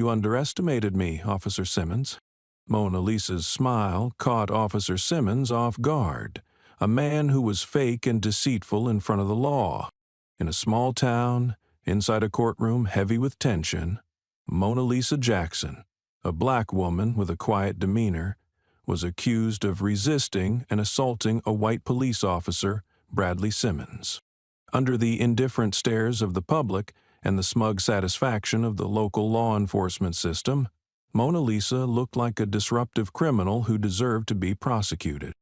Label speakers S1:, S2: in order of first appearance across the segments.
S1: You underestimated me, Officer Simmons. Mona Lisa's smile caught Officer Simmons off guard. A man who was fake and deceitful in front of the law. In a small town, inside a courtroom heavy with tension, Mona Lisa Jackson, a black woman with a quiet demeanor, was accused of resisting and assaulting a white police officer, Bradley Simmons. Under the indifferent stares of the public and the smug satisfaction of the local law enforcement system, Mona Lisa looked like a disruptive criminal who deserved to be prosecuted.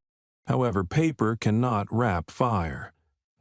S1: However, paper cannot wrap fire.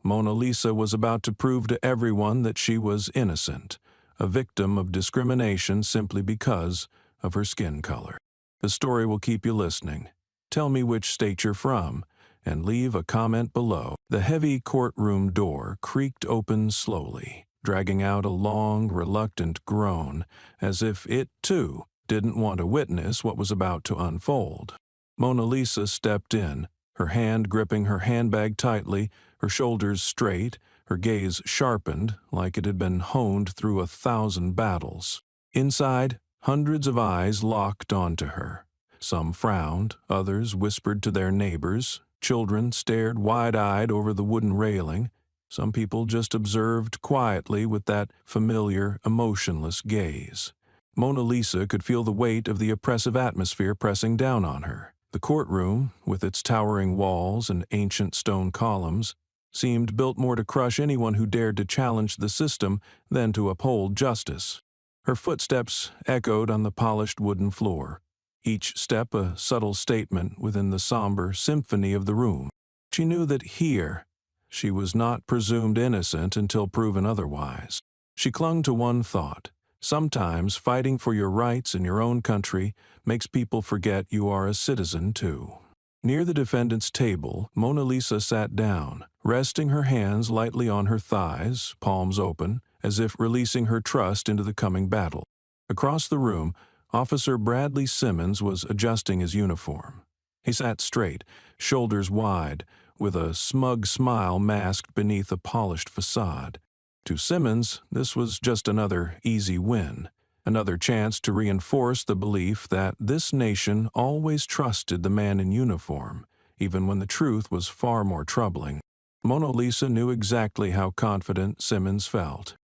S1: Mona Lisa was about to prove to everyone that she was innocent, a victim of discrimination simply because of her skin color. The story will keep you listening. Tell me which state you're from, and leave a comment below. The heavy courtroom door creaked open slowly, dragging out a long, reluctant groan, as if it, too, didn't want to witness what was about to unfold. Mona Lisa stepped in, her hand gripping her handbag tightly, her shoulders straight, her gaze sharpened like it had been honed through 1,000 battles. Inside, hundreds of eyes locked onto her. Some frowned, others whispered to their neighbors, children stared wide-eyed over the wooden railing, some people just observed quietly with that familiar, emotionless gaze. Mona Lisa could feel the weight of the oppressive atmosphere pressing down on her. The courtroom, with its towering walls and ancient stone columns, seemed built more to crush anyone who dared to challenge the system than to uphold justice. Her footsteps echoed on the polished wooden floor, each step a subtle statement within the somber symphony of the room. She knew that here, she was not presumed innocent until proven otherwise. She clung to one thought. Sometimes fighting for your rights in your own country makes people forget you are a citizen too. Near the defendant's table, Mona Lisa sat down, resting her hands lightly on her thighs, palms open, as if releasing her trust into the coming battle. Across the room, Officer Bradley Simmons was adjusting his uniform. He sat straight, shoulders wide, with a smug smile masked beneath a polished facade. To Simmons, this was just another easy win, another chance to reinforce the belief that this nation always trusted the man in uniform, even when the truth was far more troubling. Mona Lisa knew exactly how confident Simmons felt.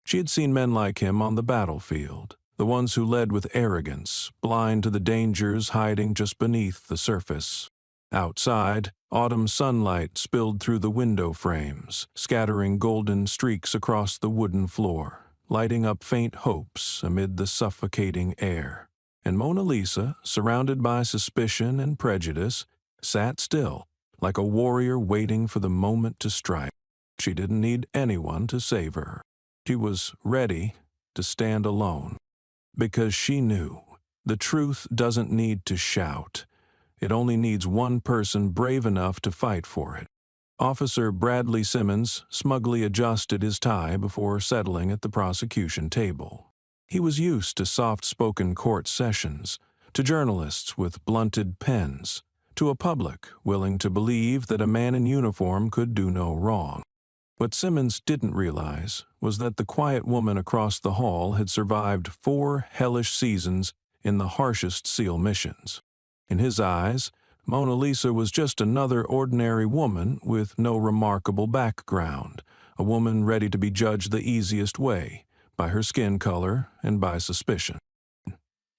S1: She had seen men like him on the battlefield, the ones who led with arrogance, blind to the dangers hiding just beneath the surface. Outside, autumn sunlight spilled through the window frames, scattering golden streaks across the wooden floor, lighting up faint hopes amid the suffocating air. And Mona Lisa, surrounded by suspicion and prejudice, sat still, like a warrior waiting for the moment to strike. She didn't need anyone to save her. She was ready to stand alone, because she knew the truth doesn't need to shout. It only needs one person brave enough to fight for it. Officer Bradley Simmons smugly adjusted his tie before settling at the prosecution table. He was used to soft-spoken court sessions, to journalists with blunted pens, to a public willing to believe that a man in uniform could do no wrong. What Simmons didn't realize was that the quiet woman across the hall had survived 4 hellish seasons in the harshest SEAL missions. In his eyes, Mona Lisa was just another ordinary woman with no remarkable background, a woman ready to be judged the easiest way, by her skin color and by suspicion.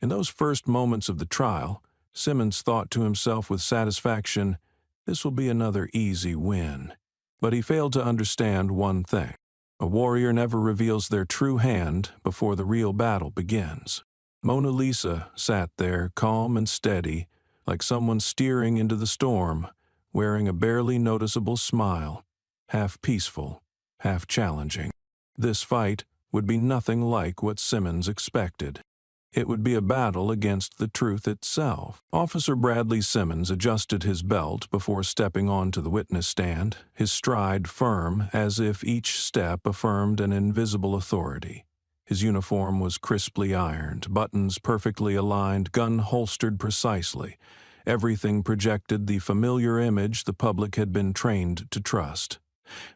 S1: In those first moments of the trial, Simmons thought to himself with satisfaction, "This will be another easy win." But he failed to understand one thing. A warrior never reveals their true hand before the real battle begins. Mona Lisa sat there, calm and steady, like someone steering into the storm, wearing a barely noticeable smile, half peaceful, half challenging. This fight would be nothing like what Simmons expected. It would be a battle against the truth itself. Officer Bradley Simmons adjusted his belt before stepping onto the witness stand, his stride firm as if each step affirmed an invisible authority. His uniform was crisply ironed, buttons perfectly aligned, gun holstered precisely. Everything projected the familiar image the public had been trained to trust.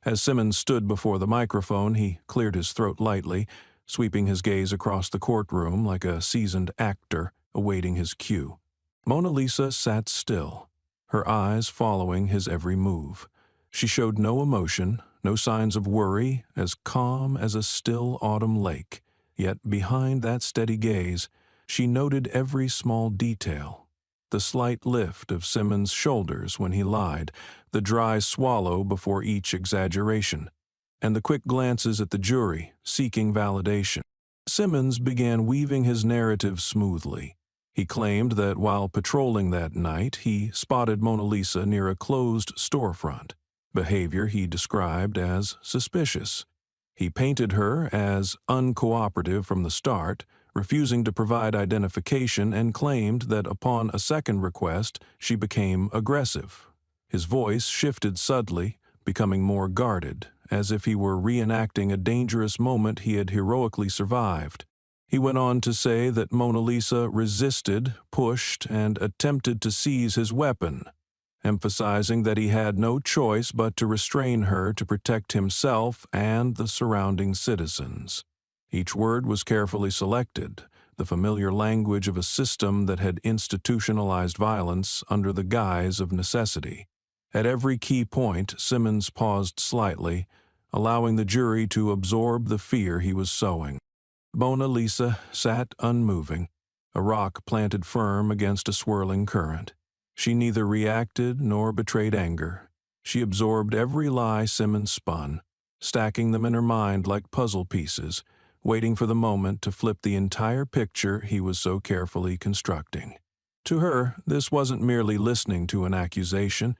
S1: As Simmons stood before the microphone, he cleared his throat lightly, sweeping his gaze across the courtroom like a seasoned actor awaiting his cue. Mona Lisa sat still, her eyes following his every move. She showed no emotion, no signs of worry, as calm as a still autumn lake. Yet behind that steady gaze, she noted every small detail. The slight lift of Simmons' shoulders when he lied, the dry swallow before each exaggeration, and the quick glances at the jury, seeking validation. Simmons began weaving his narrative smoothly. He claimed that while patrolling that night, he spotted Mona Lisa near a closed storefront, behavior he described as suspicious. He painted her as uncooperative from the start, refusing to provide identification, and claimed that upon a second request, she became aggressive. His voice shifted subtly, becoming more guarded, as if he were reenacting a dangerous moment he had heroically survived. He went on to say that Mona Lisa resisted, pushed, and attempted to seize his weapon, emphasizing that he had no choice but to restrain her to protect himself and the surrounding citizens. Each word was carefully selected, the familiar language of a system that had institutionalized violence under the guise of necessity. At every key point, Simmons paused slightly, allowing the jury to absorb the fear he was sowing. Mona Lisa sat unmoving, a rock planted firm against a swirling current. She neither reacted nor betrayed anger. She absorbed every lie Simmons spun, stacking them in her mind like puzzle pieces, waiting for the moment to flip the entire picture he was so carefully constructing. To her, this wasn't merely listening to an accusation.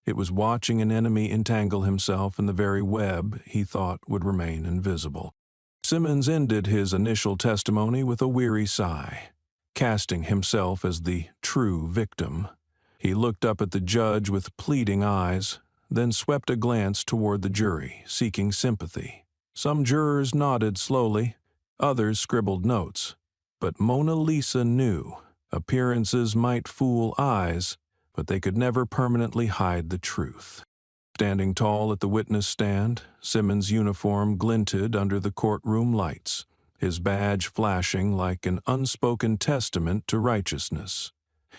S1: It was watching an enemy entangle himself in the very web he thought would remain invisible. Simmons ended his initial testimony with a weary sigh, casting himself as the true victim. He looked up at the judge with pleading eyes, then swept a glance toward the jury, seeking sympathy. Some jurors nodded slowly, others scribbled notes. But Mona Lisa knew appearances might fool eyes, but they could never permanently hide the truth. Standing tall at the witness stand, Simmons' uniform glinted under the courtroom lights, his badge flashing like an unspoken testament to righteousness.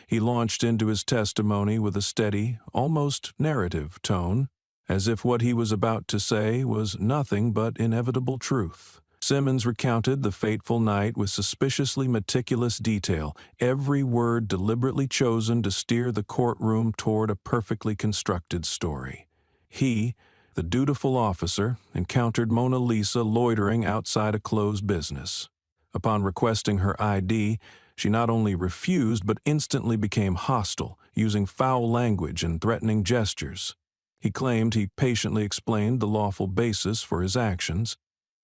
S1: He launched into his testimony with a steady, almost narrative tone, as if what he was about to say was nothing but inevitable truth. Simmons recounted the fateful night with suspiciously meticulous detail, every word deliberately chosen to steer the courtroom toward a perfectly constructed story. He, the dutiful officer, encountered Mona Lisa loitering outside a closed business. Upon requesting her ID, she not only refused but instantly became hostile, using foul language and threatening gestures. He claimed he patiently explained the lawful basis for his actions,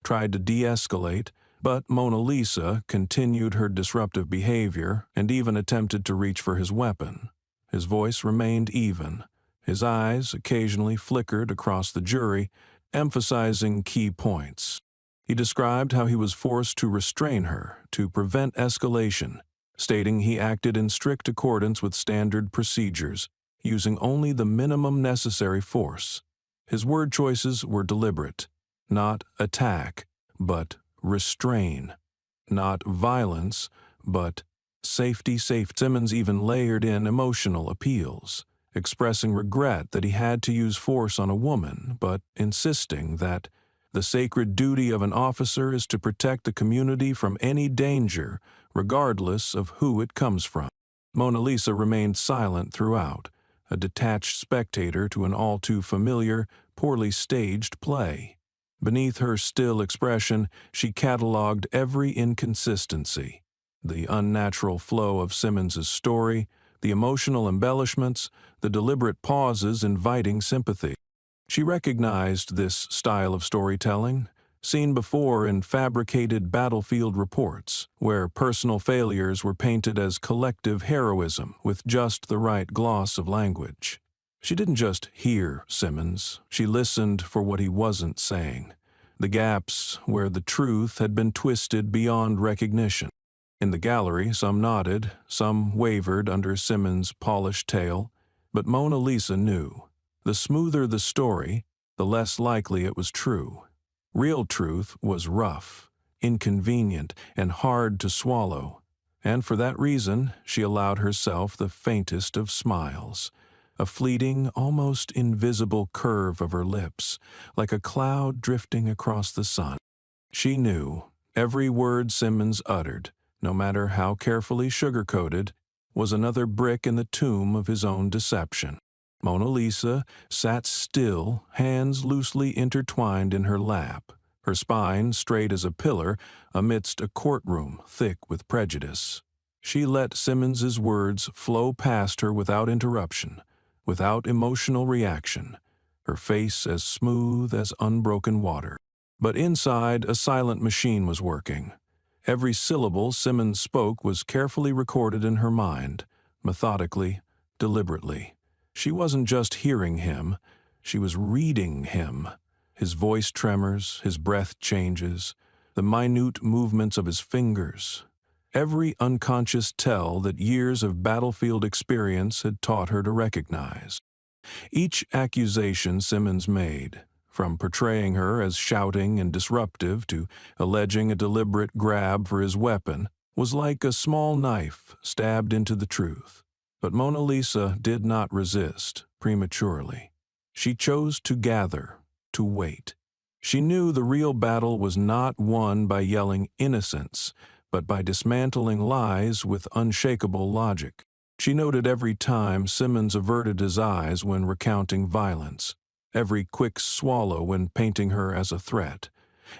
S1: tried to de-escalate, but Mona Lisa continued her disruptive behavior and even attempted to reach for his weapon. His voice remained even. His eyes occasionally flickered across the jury, emphasizing key points. He described how he was forced to restrain her to prevent escalation, stating he acted in strict accordance with standard procedures, using only the minimum necessary force. His word choices were deliberate. Not attack, but restrain. Not violence, but safety. Simmons even layered in emotional appeals, expressing regret that he had to use force on a woman, but insisting that the sacred duty of an officer is to protect the community from any danger, regardless of who it comes from. Mona Lisa remained silent throughout, a detached spectator to an all too familiar, poorly staged play. Beneath her still expression, she catalogued every inconsistency, the unnatural flow of Simmons's story, the emotional embellishments, the deliberate pauses inviting sympathy. She recognized this style of storytelling, seen before in fabricated battlefield reports, where personal failures were painted as collective heroism with just the right gloss of language. She didn't just hear Simmons, she listened for what he wasn't saying, the gaps where the truth had been twisted beyond recognition. In the gallery, some nodded, some wavered under Simmons' polished tale, but Mona Lisa knew. The smoother the story, the less likely it was true. Real truth was rough, inconvenient, and hard to swallow. And for that reason, she allowed herself the faintest of smiles, a fleeting, almost invisible curve of her lips, like a cloud drifting across the sun. She knew every word Simmons uttered, no matter how carefully sugar-coated, was another brick in the tomb of his own deception. Mona Lisa sat still, hands loosely intertwined in her lap, her spine straight as a pillar amidst a courtroom thick with prejudice. She let Simmons's words flow past her without interruption, without emotional reaction, her face as smooth as unbroken water. But inside, a silent machine was working. Every syllable Simmons spoke was carefully recorded in her mind, methodically, deliberately. She wasn't just hearing him, she was reading him. His voice tremors, his breath changes, the minute movements of his fingers. Every unconscious tell that years of battlefield experience had taught her to recognize. Each accusation Simmons made, from portraying her as shouting and disruptive to alleging a deliberate grab for his weapon, was like a small knife stabbed into the truth. But Mona Lisa did not resist prematurely. She chose to gather, to wait. She knew the real battle was not won by yelling innocence, but by dismantling lies with unshakable logic. She noted every time Simmons averted his eyes when recounting violence, every quick swallow when painting her as a threat,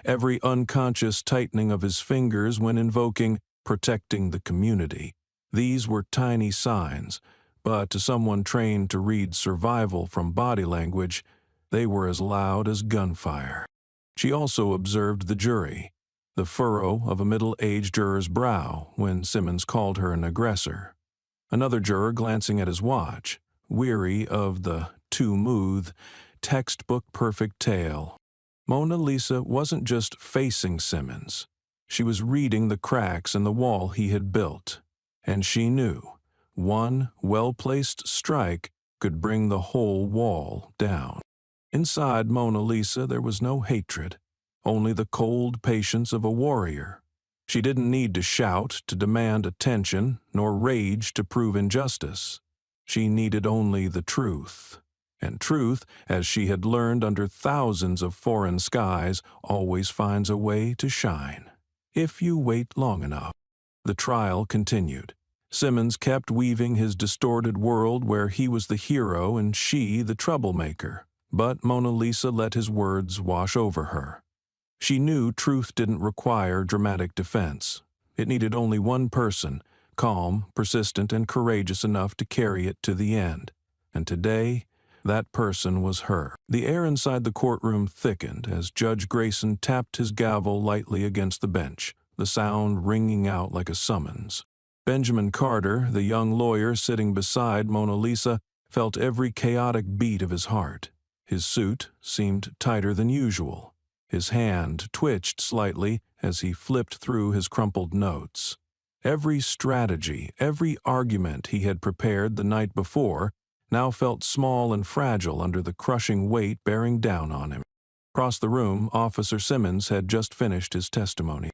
S1: every unconscious tightening of his fingers when invoking protecting the community. These were tiny signs, but to someone trained to read survival from body language, they were as loud as gunfire. She also observed the jury, the furrow of a middle-aged juror's brow when Simmons called her an aggressor. Another juror glancing at his watch, weary of the too-mooth, textbook-perfect tale. Mona Lisa wasn't just facing Simmons. She was reading the cracks in the wall he had built, and she knew one well-placed strike could bring the whole wall down. Inside Mona Lisa there was no hatred, only the cold patience of a warrior. She didn't need to shout to demand attention, nor rage to prove injustice. She needed only the truth. And truth, as she had learned under thousands of foreign skies, always finds a way to shine, if you wait long enough. The trial continued. Simmons kept weaving his distorted world where he was the hero and she the troublemaker, but Mona Lisa let his words wash over her. She knew truth didn't require dramatic defense. It needed only one person, calm, persistent, and courageous enough to carry it to the end. And today, that person was her. The air inside the courtroom thickened as Judge Grayson tapped his gavel lightly against the bench, the sound ringing out like a summons. Benjamin Carter, the young lawyer sitting beside Mona Lisa, felt every chaotic beat of his heart. His suit seemed tighter than usual. His hand twitched slightly as he flipped through his crumpled notes. Every strategy, every argument he had prepared the night before now felt small and fragile under the crushing weight bearing down on him. Across the room, Officer Simmons had just finished his testimony.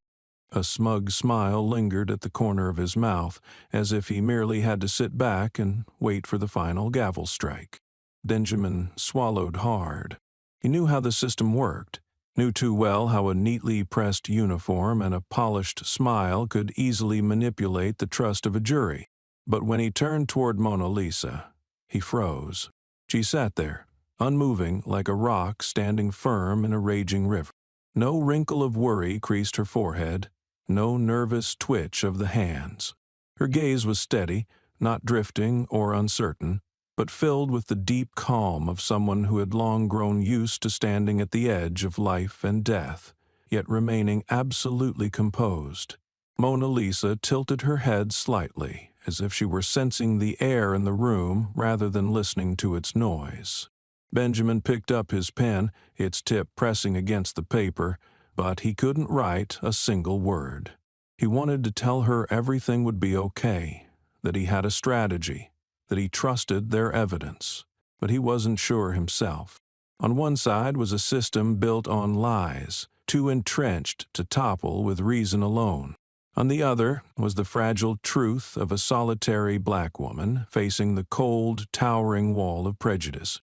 S1: A smug smile lingered at the corner of his mouth, as if he merely had to sit back and wait for the final gavel strike. Benjamin swallowed hard. He knew how the system worked, knew too well how a neatly pressed uniform and a polished smile could easily manipulate the trust of a jury. But when he turned toward Mona Lisa, he froze. She sat there, unmoving like a rock standing firm in a raging river. No wrinkle of worry creased her forehead, no nervous twitch of the hands. Her gaze was steady, not drifting or uncertain, but filled with the deep calm of someone who had long grown used to standing at the edge of life and death, yet remaining absolutely composed. Mona Lisa tilted her head slightly, as if she were sensing the air in the room rather than listening to its noise. Benjamin picked up his pen, its tip pressing against the paper, but he couldn't write a single word. He wanted to tell her everything would be okay, that he had a strategy, that he trusted their evidence, but he wasn't sure himself. On one side was a system built on lies, too entrenched to topple with reason alone. On the other was the fragile truth of a solitary black woman facing the cold, towering wall of prejudice.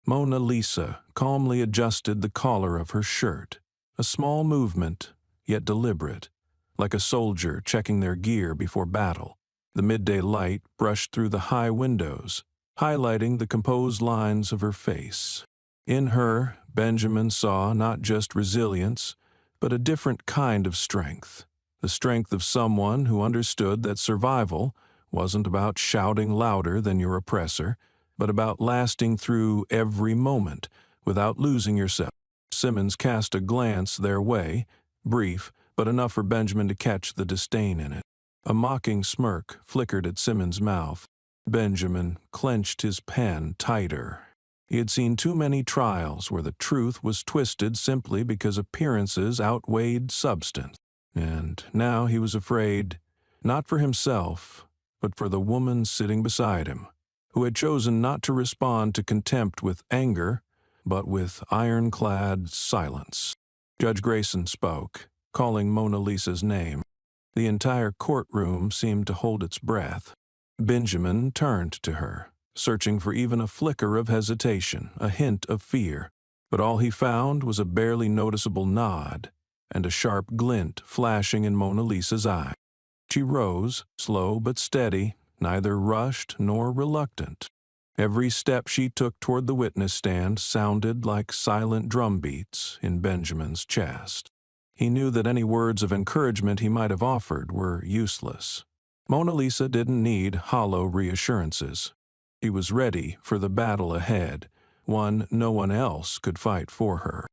S1: Mona Lisa calmly adjusted the collar of her shirt, a small movement, yet deliberate, like a soldier checking their gear before battle. The midday light brushed through the high windows, highlighting the composed lines of her face. In her, Benjamin saw not just resilience, but a different kind of strength. The strength of someone who understood that survival wasn't about shouting louder than your oppressor, but about lasting through every moment without losing yourself. Simmons cast a glance their way, brief, but enough for Benjamin to catch the disdain in it. A mocking smirk flickered at Simmons' mouth. Benjamin clenched his pen tighter. He had seen too many trials where the truth was twisted simply because appearances outweighed substance. And now he was afraid, not for himself, but for the woman sitting beside him, who had chosen not to respond to contempt with anger, but with ironclad silence. Judge Grayson spoke, calling Mona Lisa's name. The entire courtroom seemed to hold its breath. Benjamin turned to her, searching for even a flicker of hesitation, a hint of fear, but all he found was a barely noticeable nod and a sharp glint flashing in Mona Lisa's eye. She rose, slow but steady, neither rushed nor reluctant. Every step she took toward the witness stand sounded like silent drumbeats in Benjamin's chest. He knew that any words of encouragement he might have offered were useless. Mona Lisa didn't need hollow reassurances. He was ready for the battle ahead, one no one else could fight for her.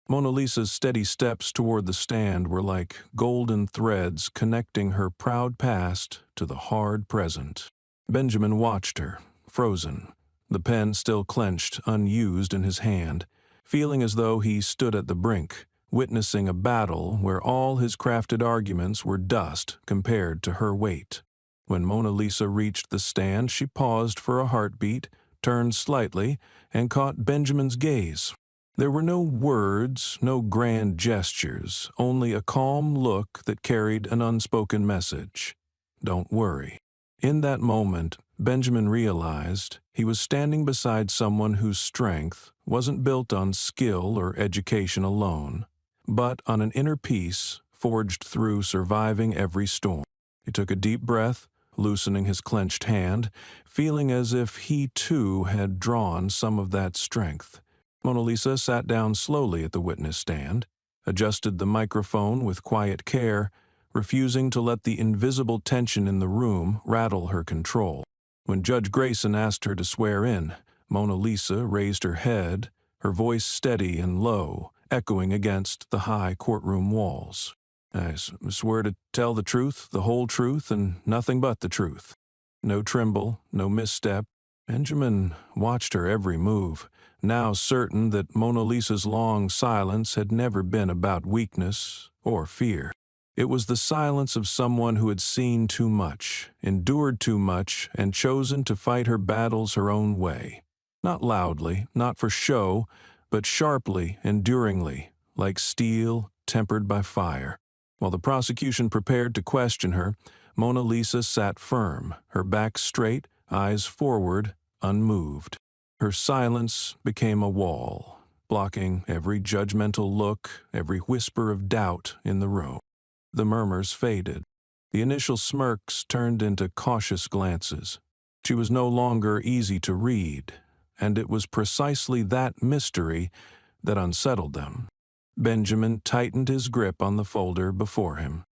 S1: Mona Lisa's steady steps toward the stand were like golden threads connecting her proud past to the hard present. Benjamin watched her, frozen, the pen still clenched, unused in his hand, feeling as though he stood at the brink, witnessing a battle where all his crafted arguments were dust compared to her weight. When Mona Lisa reached the stand, she paused for a heartbeat, turned slightly, and caught Benjamin's gaze. There were no words, no grand gestures, only a calm look that carried an unspoken message. Don't worry. In that moment, Benjamin realized he was standing beside someone whose strength wasn't built on skill or education alone, but on an inner peace forged through surviving every storm. He took a deep breath, loosening his clenched hand, feeling as if he too had drawn some of that strength. Mona Lisa sat down slowly at the witness stand, adjusted the microphone with quiet care, refusing to let the invisible tension in the room rattle her control. When Judge Grayson asked her to swear in, Mona Lisa raised her head, her voice steady and low, echoing against the high courtroom walls. "I swear to tell the truth, the whole truth, and nothing but the truth." No tremble, no misstep. Benjamin watched her every move, now certain that Mona Lisa's long silence had never been about weakness or fear. It was the silence of someone who had seen too much, endured too much, and chosen to fight her battles her own way. Not loudly, not for show, but sharply, enduringly, like steel tempered by fire. While the prosecution prepared to question her, Mona Lisa sat firm, her back straight, eyes forward, unmoved. Her silence became a wall, blocking every judgmental look, every whisper of doubt in the room. The murmurs faded. The initial smirks turned into cautious glances. She was no longer easy to read, and it was precisely that mystery that unsettled them. Benjamin tightened his grip on the folder before him.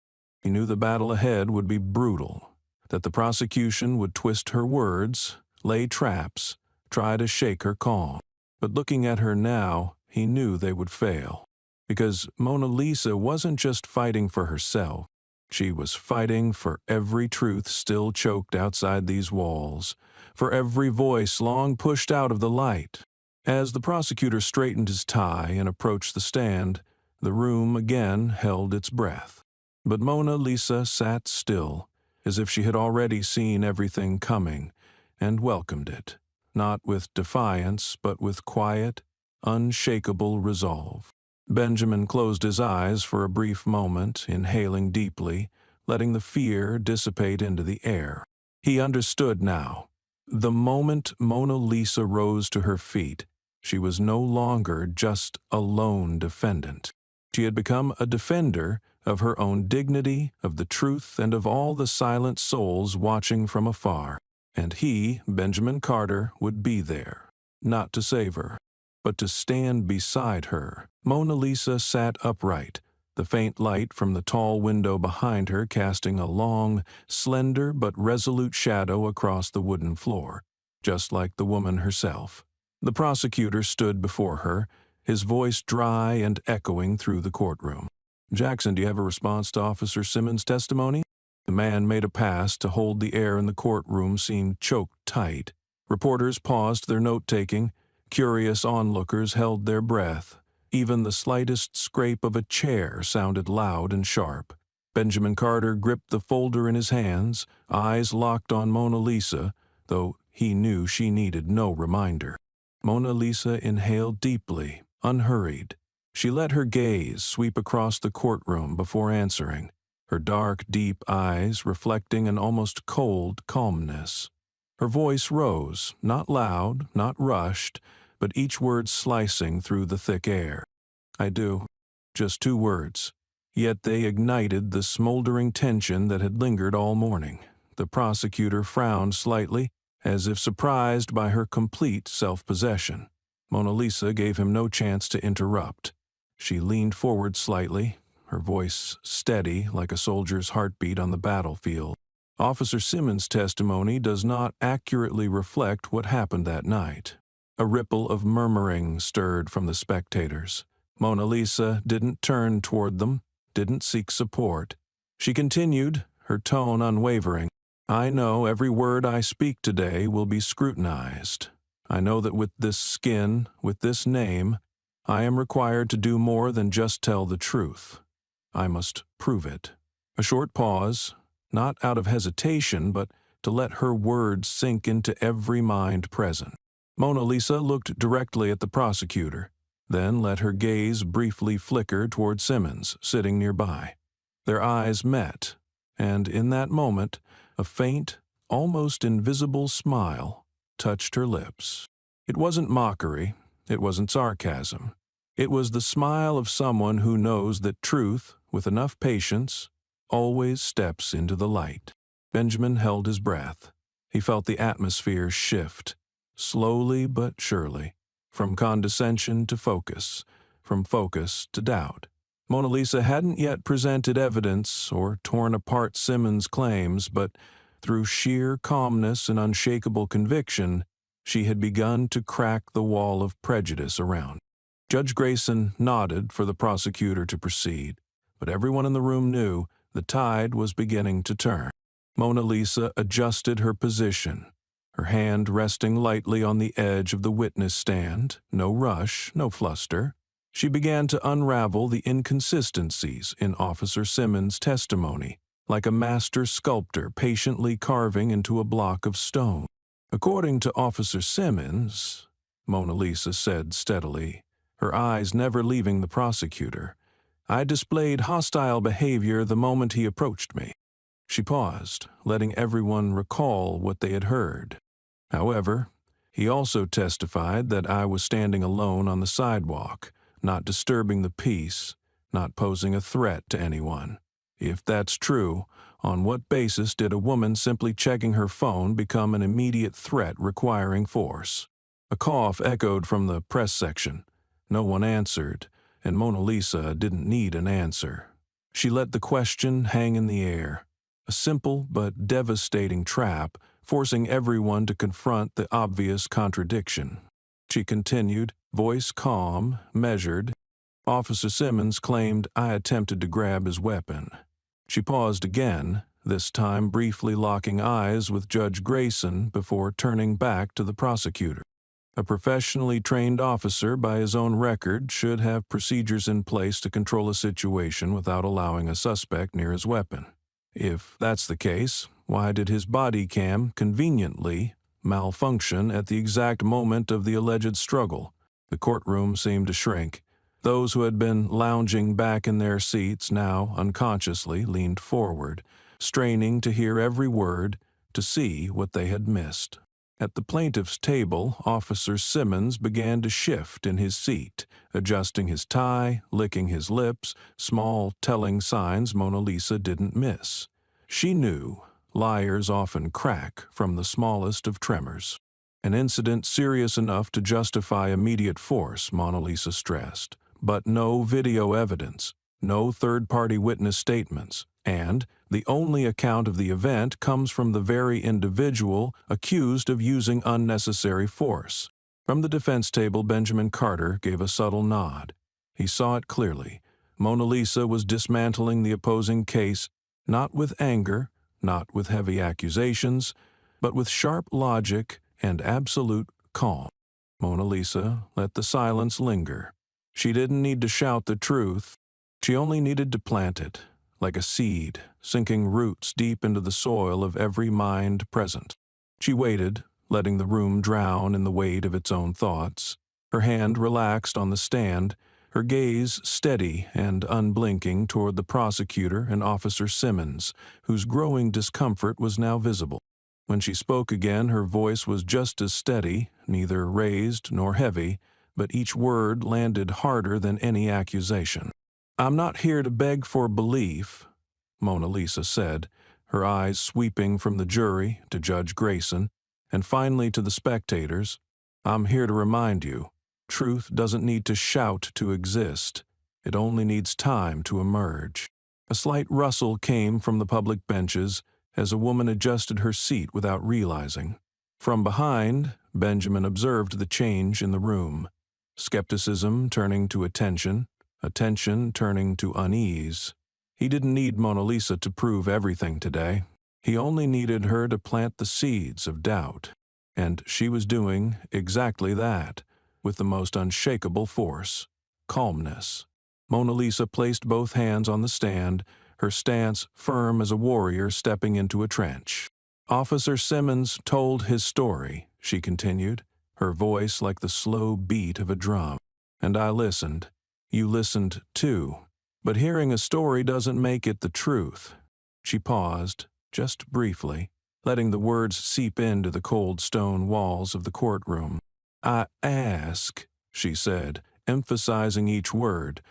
S1: He knew the battle ahead would be brutal, that the prosecution would twist her words, lay traps, try to shake her calm. But looking at her now, he knew they would fail. Because Mona Lisa wasn't just fighting for herself. She was fighting for every truth still choked outside these walls, for every voice long pushed out of the light. As the prosecutor straightened his tie and approached the stand, the room again held its breath. But Mona Lisa sat still, as if she had already seen everything coming, and welcomed it, not with defiance, but with quiet, unshakable resolve. Benjamin closed his eyes for a brief moment, inhaling deeply, letting the fear dissipate into the air. He understood now. The moment Mona Lisa rose to her feet, she was no longer just a lone defendant. She had become a defender of her own dignity, of the truth, and of all the silent souls watching from afar. And he, Benjamin Carter, would be there, not to save her, but to stand beside her. Mona Lisa sat upright, the faint light from the tall window behind her casting a long, slender but resolute shadow across the wooden floor, just like the woman herself. The prosecutor stood before her, his voice dry and echoing through the courtroom. "Jackson, do you have a response to Officer Simmons' testimony?" The man made a pass to hold the air in the courtroom seemed choked tight. Reporters paused their note-taking. Curious onlookers held their breath. Even the slightest scrape of a chair sounded loud and sharp. Benjamin Carter gripped the folder in his hands, eyes locked on Mona Lisa, though he knew she needed no reminder. Mona Lisa inhaled deeply, unhurried. She let her gaze sweep across the courtroom before answering, her dark, deep eyes reflecting an almost cold calmness. Her voice rose, not loud, not rushed, but each word slicing through the thick air. "I do." Just 2 words. Yet they ignited the smoldering tension that had lingered all morning. The prosecutor frowned slightly, as if surprised by her complete self-possession. Mona Lisa gave him no chance to interrupt. She leaned forward slightly, her voice steady like a soldier's heartbeat on the battlefield. "Officer Simmons' testimony does not accurately reflect what happened that night." A ripple of murmuring stirred from the spectators. Mona Lisa didn't turn toward them, didn't seek support. She continued, her tone unwavering. "I know every word I speak today will be scrutinized. I know that with this skin, with this name, I am required to do more than just tell the truth. I must prove it." A short pause, not out of hesitation, but to let her words sink into every mind present. Mona Lisa looked directly at the prosecutor, then let her gaze briefly flicker toward Simmons, sitting nearby. Their eyes met, and in that moment, a faint, almost invisible smile touched her lips. It wasn't mockery, it wasn't sarcasm. It was the smile of someone who knows that truth, with enough patience, always steps into the light. Benjamin held his breath. He felt the atmosphere shift, slowly but surely, from condescension to focus, from focus to doubt. Mona Lisa hadn't yet presented evidence or torn apart Simmons' claims, but through sheer calmness and unshakable conviction, she had begun to crack the wall of prejudice around. Judge Grayson nodded for the prosecutor to proceed, but everyone in the room knew the tide was beginning to turn. Mona Lisa adjusted her position, her hand resting lightly on the edge of the witness stand. No rush, no fluster. She began to unravel the inconsistencies in Officer Simmons' testimony, like a master sculptor patiently carving into a block of stone. "According to Officer Simmons," Mona Lisa said steadily, her eyes never leaving the prosecutor, "I displayed hostile behavior the moment he approached me." She paused, letting everyone recall what they had heard. "However, he also testified that I was standing alone on the sidewalk, not disturbing the peace, not posing a threat to anyone. If that's true, on what basis did a woman simply checking her phone become an immediate threat requiring force?" A cough echoed from the press section. No one answered, and Mona Lisa didn't need an answer. She let the question hang in the air, a simple but devastating trap, forcing everyone to confront the obvious contradiction. She continued, voice calm, measured. "Officer Simmons claimed I attempted to grab his weapon." She paused again, this time briefly locking eyes with Judge Grayson before turning back to the prosecutor. A professionally trained officer, by his own record, should have procedures in place to control a situation without allowing a suspect near his weapon. If that's the case, why did his body cam conveniently malfunction at the exact moment of the alleged struggle? The courtroom seemed to shrink. Those who had been lounging back in their seats now unconsciously leaned forward, straining to hear every word, to see what they had missed. At the plaintiff's table, Officer Simmons began to shift in his seat, adjusting his tie, licking his lips, small telling signs Mona Lisa didn't miss. She knew liars often crack from the smallest of tremors. An incident serious enough to justify immediate force, Mona Lisa stressed, but no video evidence, no third-party witness statements, and the only account of the event comes from the very individual accused of using unnecessary force. From the defense table, Benjamin Carter gave a subtle nod. He saw it clearly. Mona Lisa was dismantling the opposing case, not with anger, not with heavy accusations, but with sharp logic and absolute calm. Mona Lisa let the silence linger. She didn't need to shout the truth. She only needed to plant it, like a seed, sinking roots deep into the soil of every mind present. She waited, letting the room drown in the weight of its own thoughts. Her hand relaxed on the stand, her gaze steady and unblinking toward the prosecutor and Officer Simmons, whose growing discomfort was now visible. When she spoke again, her voice was just as steady, neither raised nor heavy, but each word landed harder than any accusation. "I'm not here to beg for belief," Mona Lisa said, her eyes sweeping from the jury to Judge Grayson, and finally to the spectators. "I'm here to remind you, truth doesn't need to shout to exist. It only needs time to emerge." A slight rustle came from the public benches as a woman adjusted her seat without realizing. From behind, Benjamin observed the change in the room. Skepticism turning to attention, attention turning to unease. He didn't need Mona Lisa to prove everything today. He only needed her to plant the seeds of doubt. And she was doing exactly that, with the most unshakable force, calmness. Mona Lisa placed both hands on the stand, her stance firm as a warrior stepping into a trench. "Officer Simmons told his story," she continued, her voice like the slow beat of a drum. "And I listened. You listened too. But hearing a story doesn't make it the truth." She paused, just briefly, letting the words seep into the cold stone walls of the courtroom. "I ask," she said, emphasizing each word,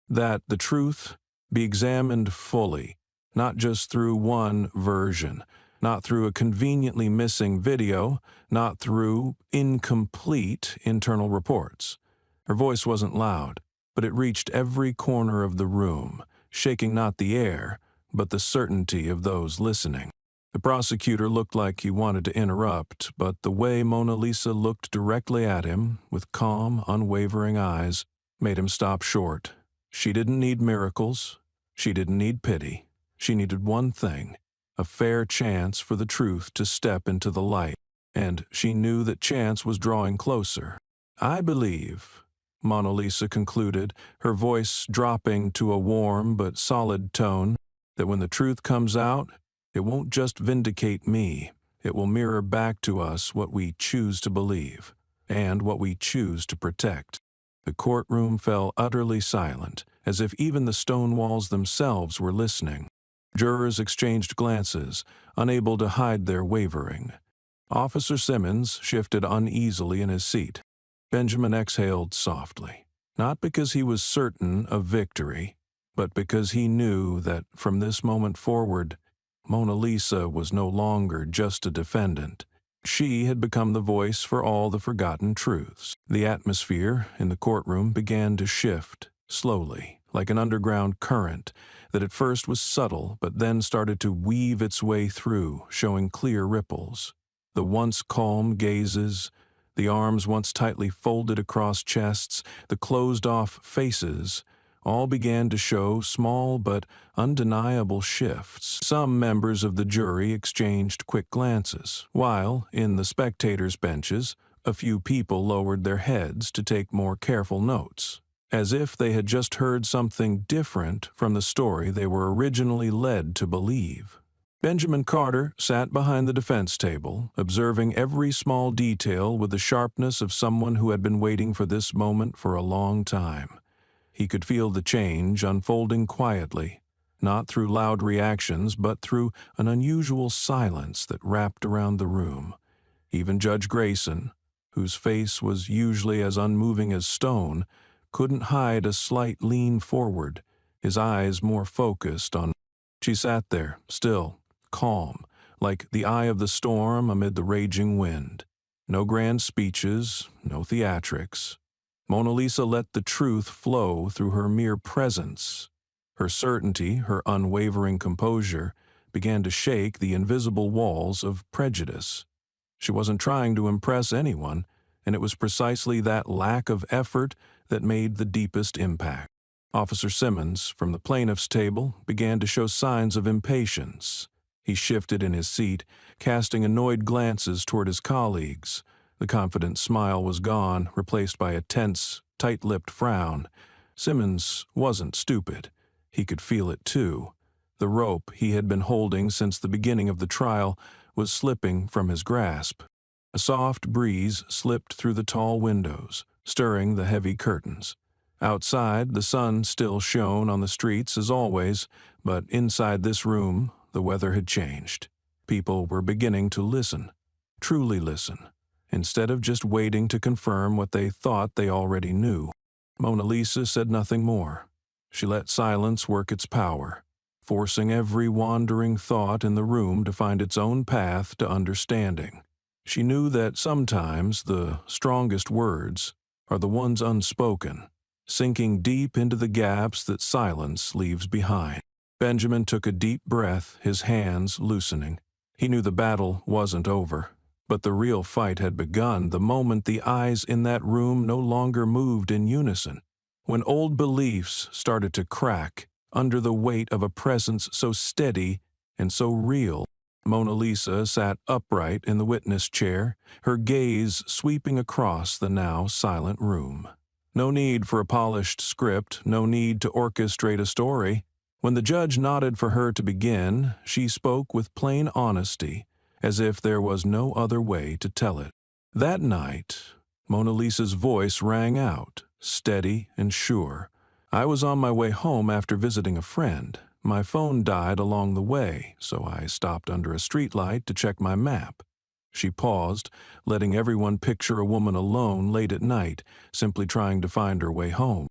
S1: "that the truth be examined fully, not just through one version, not through a conveniently missing video, not through incomplete internal reports." Her voice wasn't loud, but it reached every corner of the room, shaking not the air, but the certainty of those listening. The prosecutor looked like he wanted to interrupt, but the way Mona Lisa looked directly at him, with calm, unwavering eyes, made him stop short. She didn't need miracles. She didn't need pity. She needed one thing, a fair chance for the truth to step into the light, and she knew that chance was drawing closer. "I believe," Mona Lisa concluded, her voice dropping to a warm but solid tone, "that when the truth comes out, it won't just vindicate me, it will mirror back to us what we choose to believe, and what we choose to protect." The courtroom fell utterly silent, as if even the stone walls themselves were listening. Jurors exchanged glances, unable to hide their wavering. Officer Simmons shifted uneasily in his seat. Benjamin exhaled softly, not because he was certain of victory, but because he knew that from this moment forward, Mona Lisa was no longer just a defendant. She had become the voice for all the forgotten truths. The atmosphere in the courtroom began to shift, slowly, like an underground current that at first was subtle but then started to weave its way through, showing clear ripples. The once calm gazes, the arms once tightly folded across chests, the closed-off faces, all began to show small but undeniable shifts. Some members of the jury exchanged quick glances, while, in the spectators' benches, a few people lowered their heads to take more careful notes, as if they had just heard something different from the story they were originally led to believe. Benjamin Carter sat behind the defense table, observing every small detail with the sharpness of someone who had been waiting for this moment for a long time. He could feel the change unfolding quietly, not through loud reactions, but through an unusual silence that wrapped around the room. Even Judge Grayson, whose face was usually as unmoving as stone, couldn't hide a slight lean forward, his eyes more focused on. She sat there, still, calm, like the eye of the storm amid the raging wind. No grand speeches, no theatrics. Mona Lisa let the truth flow through her mere presence. Her certainty, her unwavering composure, began to shake the invisible walls of prejudice. She wasn't trying to impress anyone, and it was precisely that lack of effort that made the deepest impact. Officer Simmons, from the plaintiff's table, began to show signs of impatience. He shifted in his seat, casting annoyed glances toward his colleagues. The confident smile was gone, replaced by a tense, tight-lipped frown. Simmons wasn't stupid. He could feel it too. The rope he had been holding since the beginning of the trial was slipping from his grasp. A soft breeze slipped through the tall windows, stirring the heavy curtains. Outside, the sun still shone on the streets as always, but inside this room, the weather had changed. People were beginning to listen, truly listen, instead of just waiting to confirm what they thought they already knew. Mona Lisa said nothing more. She let silence work its power, forcing every wandering thought in the room to find its own path to understanding. She knew that sometimes the strongest words are the ones unspoken, sinking deep into the gaps that silence leaves behind. Benjamin took a deep breath, his hands loosening. He knew the battle wasn't over, but the real fight had begun the moment the eyes in that room no longer moved in unison. When old beliefs started to crack under the weight of a presence so steady and so real. Mona Lisa sat upright in the witness chair, her gaze sweeping across the now silent room. No need for a polished script, no need to orchestrate a story. When the judge nodded for her to begin, she spoke with plain honesty, as if there was no other way to tell it. That night, Mona Lisa's voice rang out, steady and sure. I was on my way home after visiting a friend. My phone died along the way, so I stopped under a streetlight to check my map. She paused, letting everyone picture a woman alone late at night, simply trying to find her way home.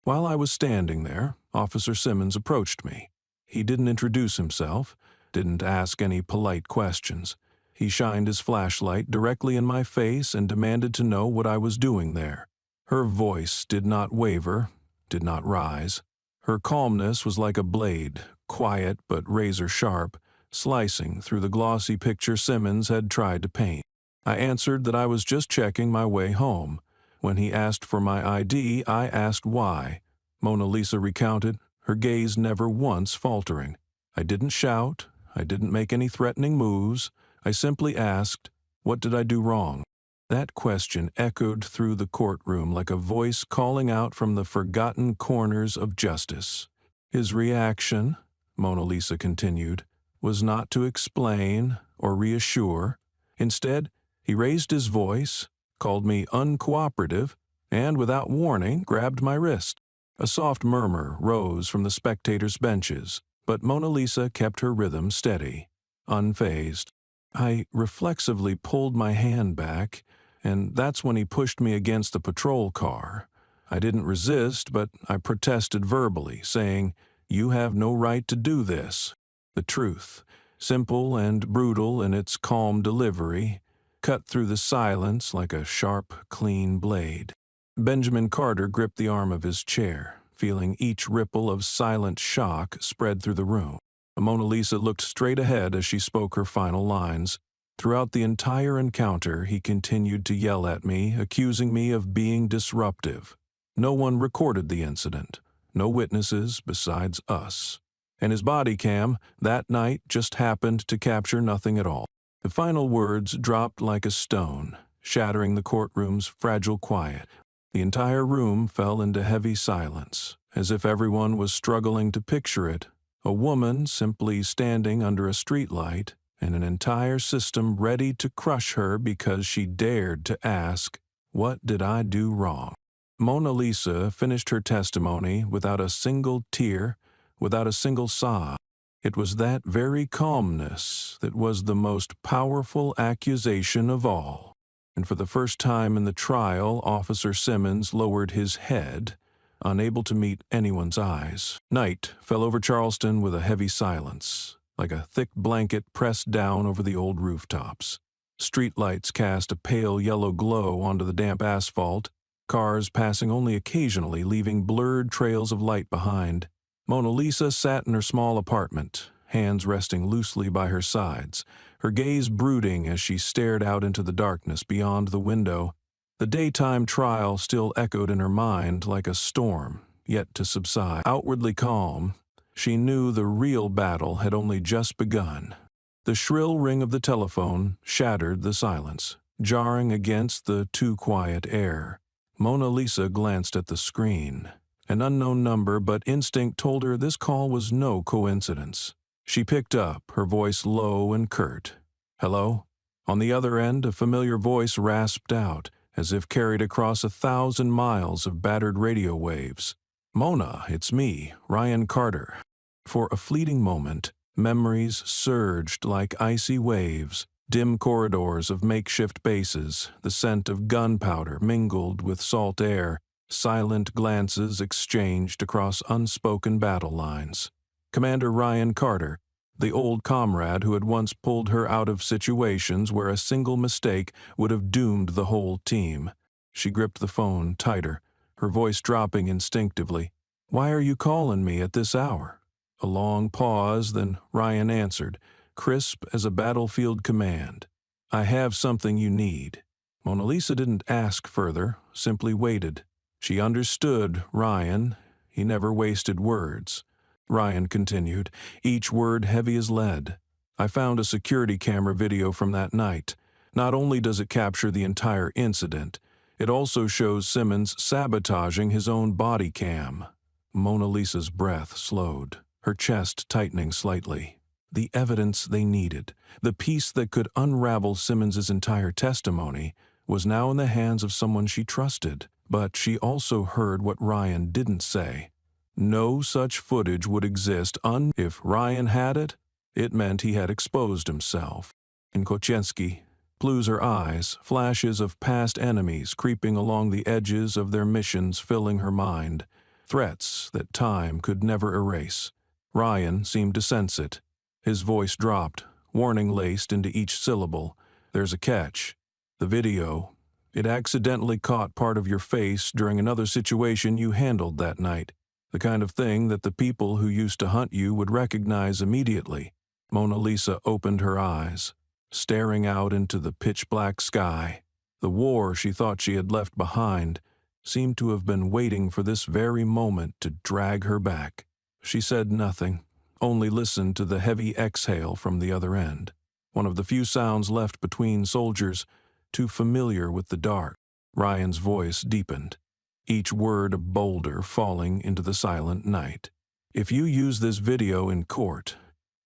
S1: While I was standing there, Officer Simmons approached me. He didn't introduce himself, didn't ask any polite questions. He shined his flashlight directly in my face and demanded to know what I was doing there. Her voice did not waver, did not rise. Her calmness was like a blade, quiet but razor-sharp, slicing through the glossy picture Simmons had tried to paint. I answered that I was just checking my way home. When he asked for my ID, I asked why. Mona Lisa recounted, her gaze never once faltering. I didn't shout. I didn't make any threatening moves. I simply asked, what did I do wrong? That question echoed through the courtroom like a voice calling out from the forgotten corners of justice. His reaction, Mona Lisa continued, was not to explain or reassure. Instead, he raised his voice, called me uncooperative, and without warning grabbed my wrist. A soft murmur rose from the spectators' benches, but Mona Lisa kept her rhythm steady, unfazed. I reflexively pulled my hand back, and that's when he pushed me against the patrol car. I didn't resist, but I protested verbally, saying, "You have no right to do this." The truth, simple and brutal in its calm delivery, cut through the silence like a sharp, clean blade. Benjamin Carter gripped the arm of his chair, feeling each ripple of silent shock spread through the room. Mona Lisa looked straight ahead as she spoke her final lines. Throughout the entire encounter, he continued to yell at me, accusing me of being disruptive. No one recorded the incident, no witnesses besides us. And his body cam that night just happened to capture nothing at all. The final words dropped like a stone, shattering the courtroom's fragile quiet. The entire room fell into heavy silence, as if everyone was struggling to picture it. A woman simply standing under a streetlight, and an entire system ready to crush her because she dared to ask, "What did I do wrong?" Mona Lisa finished her testimony without a single tear, without a single sob. It was that very calmness that was the most powerful accusation of all. And for the first time in the trial, Officer Simmons lowered his head, unable to meet anyone's eyes. Night fell over Charleston with a heavy silence, like a thick blanket pressed down over the old rooftops. Streetlights cast a pale yellow glow onto the damp asphalt, cars passing only occasionally, leaving blurred trails of light behind. Mona Lisa sat in her small apartment, hands resting loosely by her sides, her gaze brooding as she stared out into the darkness beyond the window. The daytime trial still echoed in her mind like a storm, yet to subside. Outwardly calm, she knew the real battle had only just begun. The shrill ring of the telephone shattered the silence, jarring against the too-quiet air. Mona Lisa glanced at the screen. An unknown number, but instinct told her this call was no coincidence. She picked up, her voice low and curt. "Hello?" On the other end, a familiar voice rasped out, as if carried across 1,000 miles of battered radio waves. "Mona, it's me, Ryan Carter." For a fleeting moment, memories surged like icy waves. Dim corridors of makeshift bases, the scent of gunpowder mingled with salt air, silent glances exchanged across unspoken battle lines. Commander Ryan Carter, the old comrade who had once pulled her out of situations where a single mistake would have doomed the whole team. She gripped the phone tighter, her voice dropping instinctively. "Why are you calling me at this hour?" A long pause, then Ryan answered, crisp as a battlefield command. "I have something you need." Mona Lisa didn't ask further, simply waited. She understood Ryan. He never wasted words. Ryan continued, each word heavy as lead. "I found a security camera video from that night. Not only does it capture the entire incident, it also shows Simmons sabotaging his own body cam." Mona Lisa's breath slowed, her chest tightening slightly. The evidence they needed, the piece that could unravel Simmons's entire testimony, was now in the hands of someone she trusted. But she also heard what Ryan didn't say. No such footage would exist if Ryan had it, it meant he had exposed himself. In Kochensky, blues her eyes, flashes of past enemies creeping along the edges of their missions filling her mind, threats that time could never erase. Ryan seemed to sense it. His voice dropped, warning laced into each syllable. "There's a catch. The video, it accidentally caught part of your face during another situation you handled that night. The kind of thing that the people who used to hunt you would recognize immediately." Mona Lisa opened her eyes, staring out into the pitch-black sky. The war she thought she had left behind seemed to have been waiting for this very moment to drag her back. She said nothing, only listened to the heavy exhale from the other end, one of the few sounds left between soldiers, too familiar with the dark. Ryan's voice deepened, each word a boulder falling into the silent night. "If you use this video in court,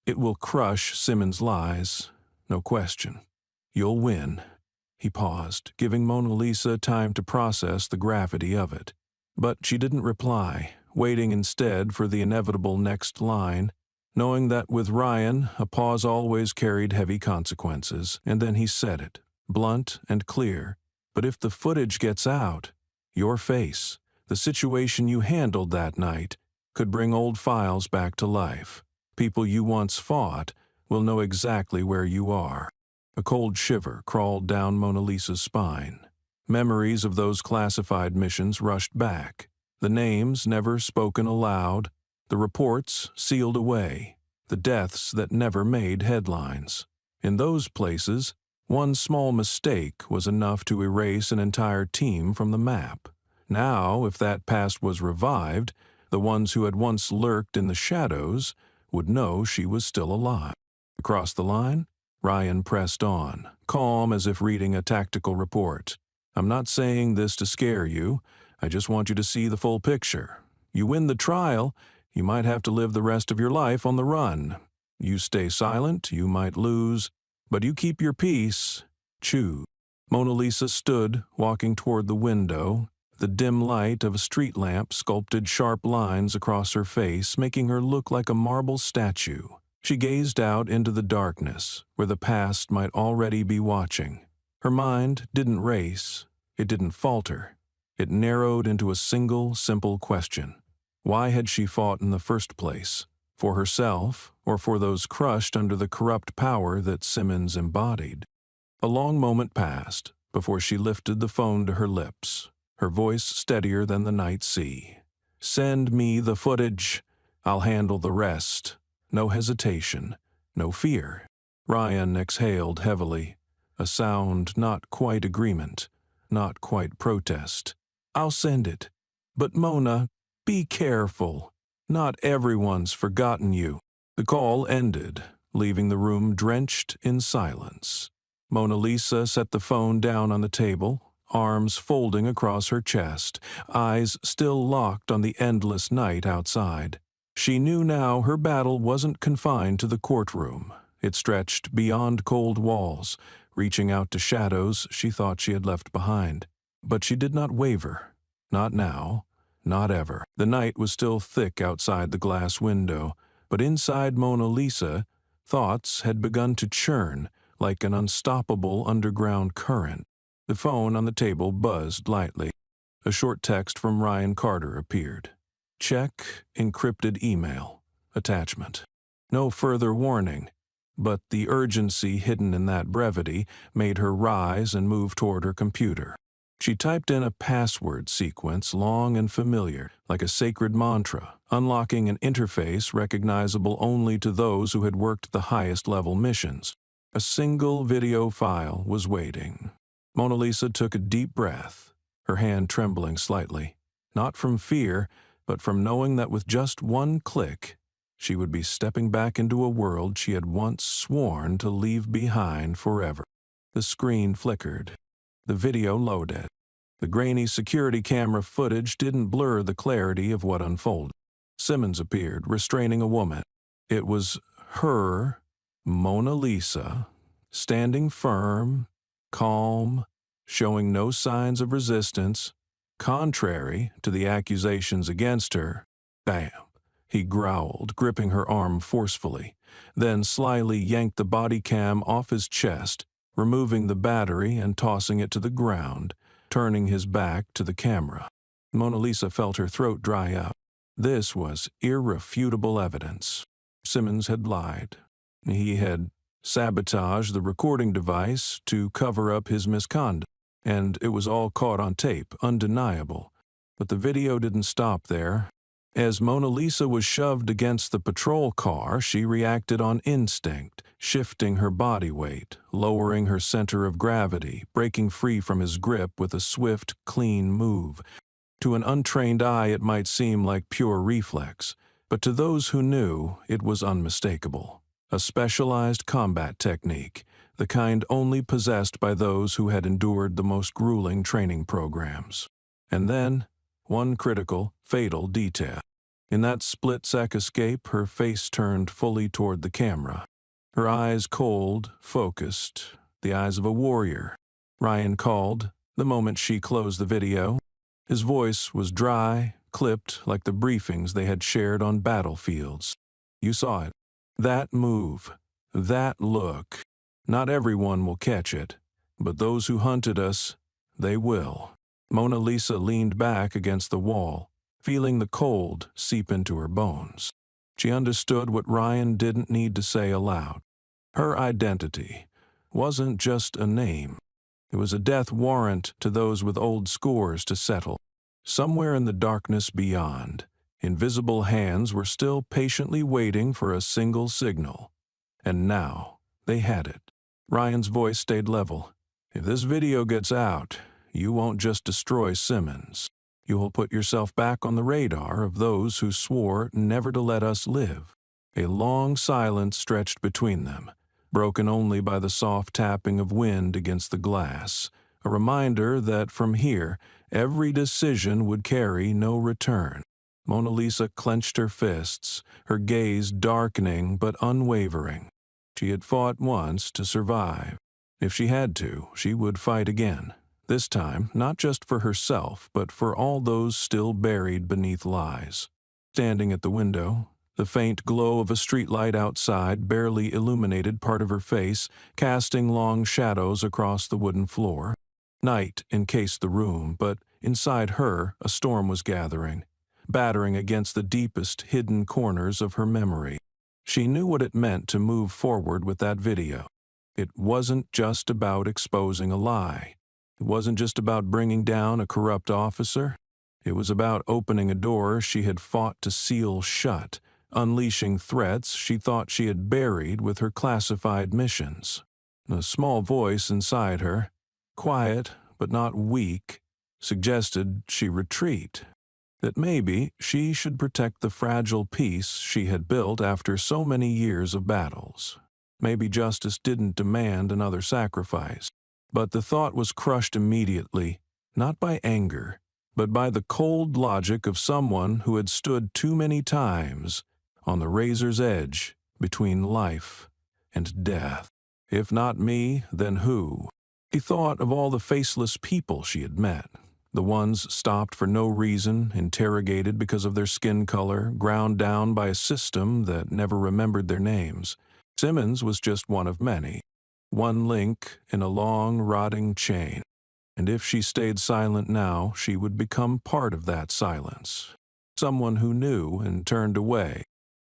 S1: it will crush Simmons' lies, no question. You'll win." He paused, giving Mona Lisa time to process the gravity of it. But she didn't reply, waiting instead for the inevitable next line, knowing that with Ryan, a pause always carried heavy consequences. And then he said it, blunt and clear. "But if the footage gets out, your face, the situation you handled that night, could bring old files back to life. People you once fought will know exactly where you are." A cold shiver crawled down Mona Lisa's spine. Memories of those classified missions rushed back. The names never spoken aloud, the reports sealed away, the deaths that never made headlines. In those places, one small mistake was enough to erase an entire team from the map. Now, if that past was revived, the ones who had once lurked in the shadows would know she was still alive. Across the line, Ryan pressed on, calm as if reading a tactical report. "I'm not saying this to scare you. I just want you to see the full picture. You win the trial, you might have to live the rest of your life on the run. You stay silent, you might lose, but you keep your peace. Choose." Mona Lisa stood, walking toward the window, The dim light of a street lamp sculpted sharp lines across her face, making her look like a marble statue. She gazed out into the darkness, where the past might already be watching. Her mind didn't race. It didn't falter. It narrowed into a single, simple question. Why had she fought in the first place? For herself, or for those crushed under the corrupt power that Simmons embodied? A long moment passed before she lifted the phone to her lips, her voice steadier than the night sea. "Send me the footage. I'll handle the rest. No hesitation, no fear." Ryan exhaled heavily, a sound not quite agreement, not quite protest. "I'll send it. But Mona, be careful. Not everyone's forgotten you." The call ended, leaving the room drenched in silence. Mona Lisa set the phone down on the table, arms folding across her chest, eyes still locked on the endless night outside. She knew now her battle wasn't confined to the courtroom. It stretched beyond cold walls, reaching out to shadows she thought she had left behind. But she did not waver. Not now. Not ever. The night was still thick outside the glass window, but inside Mona Lisa, thoughts had begun to churn like an unstoppable underground current. The phone on the table buzzed lightly. A short text from Ryan Carter appeared. "Check encrypted email. Attachment." No further warning, but the urgency hidden in that brevity made her rise and move toward her computer. She typed in a password sequence long and familiar, like a sacred mantra, unlocking an interface recognizable only to those who had worked the highest-level missions. A single video file was waiting. Mona Lisa took a deep breath, her hand trembling slightly, not from fear, but from knowing that with just one click, she would be stepping back into a world she had once sworn to leave behind forever. The screen flickered. The video loaded. The grainy security camera footage didn't blur the clarity of what unfolded. Simmons appeared, restraining a woman. It was her, Mona Lisa, standing firm, calm, showing no signs of resistance, contrary to the accusations against her. "Bam," he growled, gripping her arm forcefully, then slyly yanked the body cam off his chest, removing the battery and tossing it to the ground, turning his back to the camera. Mona Lisa felt her throat dry up. This was irrefutable evidence. Simmons had lied. He had sabotaged the recording device to cover up his misconduct, and it was all caught on tape, undeniable. But the video didn't stop there. As Mona Lisa was shoved against the patrol car, she reacted on instinct, shifting her body weight, lowering her center of gravity, breaking free from his grip with a swift, clean move. To an untrained eye, it might seem like pure reflex, but to those who knew, it was unmistakable. A specialized combat technique, the kind only possessed by those who had endured the most grueling training programs. And then, one critical, fatal detail. In that split-sec escape, her face turned fully toward the camera. Her eyes cold, focused, the eyes of a warrior. Ryan called, the moment she closed the video. His voice was dry, clipped like the briefings they had shared on battlefields. "You saw it. That move, that look. Not everyone will catch it, but those who hunted us, they will." Mona Lisa leaned back against the wall, feeling the cold seep into her bones. She understood what Ryan didn't need to say aloud. Her identity wasn't just a name. It was a death warrant to those with old scores to settle. Somewhere in the darkness beyond, invisible hands were still patiently waiting for a single signal. And now they had it. Ryan's voice stayed level. "If this video gets out, you won't just destroy Simmons. You will put yourself back on the radar of those who swore never to let us live." A long silence stretched between them, broken only by the soft tapping of wind against the glass, a reminder that from here, every decision would carry no return. Mona Lisa clenched her fists, her gaze darkening but unwavering. She had fought once to survive. If she had to, she would fight again. This time, not just for herself, but for all those still buried beneath lies. Standing at the window, the faint glow of a streetlight outside barely illuminated part of her face, casting long shadows across the wooden floor. Night encased the room, but inside her a storm was gathering, battering against the deepest hidden corners of her memory. She knew what it meant to move forward with that video. It wasn't just about exposing a lie. It wasn't just about bringing down a corrupt officer. It was about opening a door she had fought to seal shut, unleashing threats she thought she had buried with her classified missions. A small voice inside her, quiet but not weak, suggested she retreat, that maybe she should protect the fragile peace she had built after so many years of battles. Maybe justice didn't demand another sacrifice. But the thought was crushed immediately, not by anger, but by the cold logic of someone who had stood too many times on the razor's edge between life and death. If not me, then who? He thought of all the faceless people she had met, the ones stopped for no reason, interrogated because of their skin color, ground down by a system that never remembered their names. Simmons was just one of many. One link in a long, rotting chain. And if she stayed silent now, she would become part of that silence. Someone who knew and turned away.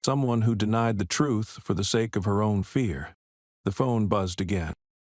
S1: Someone who denied the truth for the sake of her own fear. The phone buzzed again.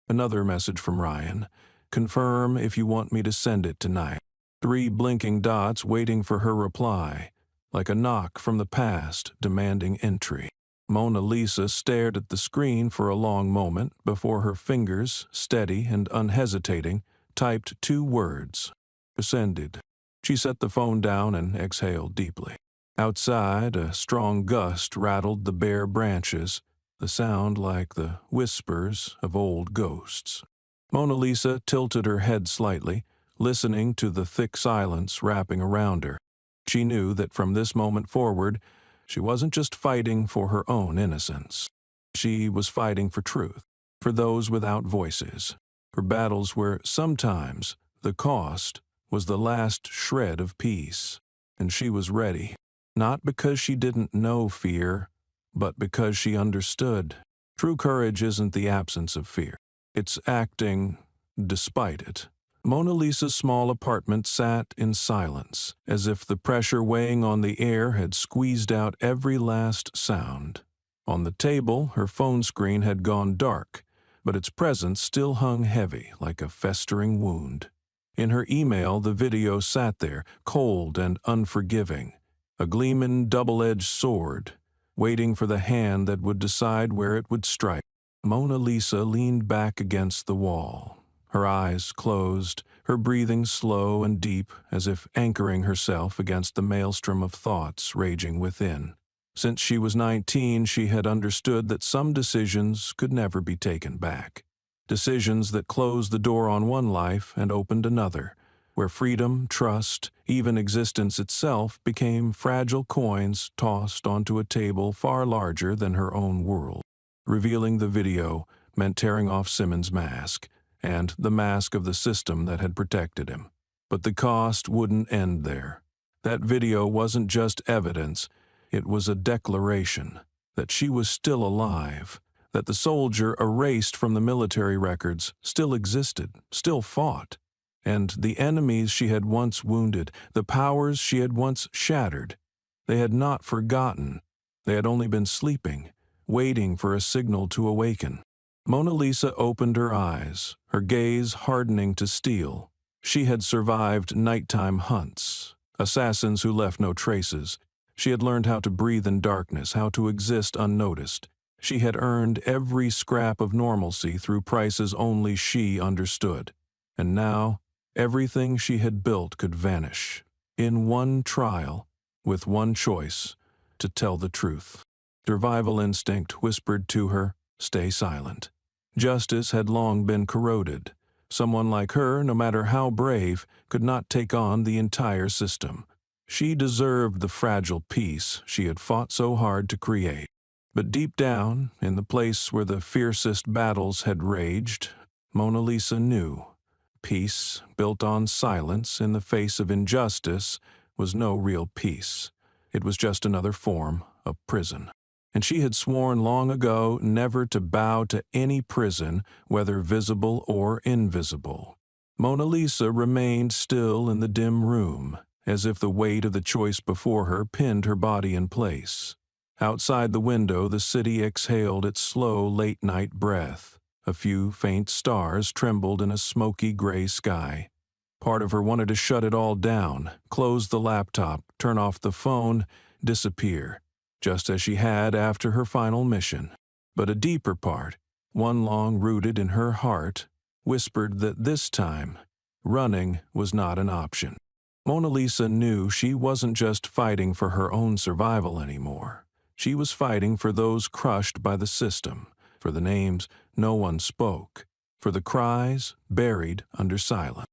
S1: Another message from Ryan. Confirm if you want me to send it tonight. 3 blinking dots waiting for her reply, like a knock from the past demanding entry. Mona Lisa stared at the screen for a long moment before her fingers, steady and unhesitating, typed 2 words. Sended. She set the phone down and exhaled deeply. Outside, a strong gust rattled the bare branches, the sound like the whispers of old ghosts. Mona Lisa tilted her head slightly, listening to the thick silence wrapping around her. She knew that from this moment forward, she wasn't just fighting for her own innocence. She was fighting for truth, for those without voices, for battles where sometimes the cost was the last shred of peace. And she was ready, not because she didn't know fear, but because she understood. True courage isn't the absence of fear. It's acting despite it. Mona Lisa's small apartment sat in silence, as if the pressure weighing on the air had squeezed out every last sound. On the table, her phone screen had gone dark, but its presence still hung heavy like a festering wound. In her email, the video sat there, cold and unforgiving, a gleaming double-edged sword, waiting for the hand that would decide where it would strike. Mona Lisa leaned back against the wall. Her eyes closed, her breathing slow and deep, as if anchoring herself against the maelstrom of thoughts raging within. Since she was 19, she had understood that some decisions could never be taken back. Decisions that closed the door on one life and opened another, where freedom, trust, even existence itself became fragile coins tossed onto a table far larger than her own world. Revealing the video meant tearing off Simmons' mask, and the mask of the system that had protected him. But the cost wouldn't end there. That video wasn't just evidence, it was a declaration that she was still alive, that the soldier erased from the military records still existed, still fought, and the enemies she had once wounded, the powers she had once shattered, they had not forgotten. They had only been sleeping, waiting for a signal to awaken. Mona Lisa opened her eyes, her gaze hardening to steel. She had survived nighttime hunts, assassins who left no traces. She had learned how to breathe in darkness, how to exist unnoticed. She had earned every scrap of normalcy through prices only she understood. And now, everything she had built could vanish. In one trial, with one choice, to tell the truth. Survival instinct whispered to her, stay silent. Justice had long been corroded. Someone like her, no matter how brave, could not take on the entire system. She deserved the fragile peace she had fought so hard to create. But deep down, in the place where the fiercest battles had raged, Mona Lisa knew Peace, built on silence in the face of injustice, was no real peace. It was just another form of prison. And she had sworn long ago never to bow to any prison, whether visible or invisible. Mona Lisa remained still in the dim room, as if the weight of the choice before her pinned her body in place. Outside the window, the city exhaled its slow, late-night breath. A few faint stars trembled in a smoky gray sky. Part of her wanted to shut it all down, close the laptop, turn off the phone, disappear, just as she had after her final mission. But a deeper part, one long rooted in her heart, whispered that this time, running was not an option. Mona Lisa knew she wasn't just fighting for her own survival anymore. She was fighting for those crushed by the system, for the names no one spoke, for the cries buried under silence.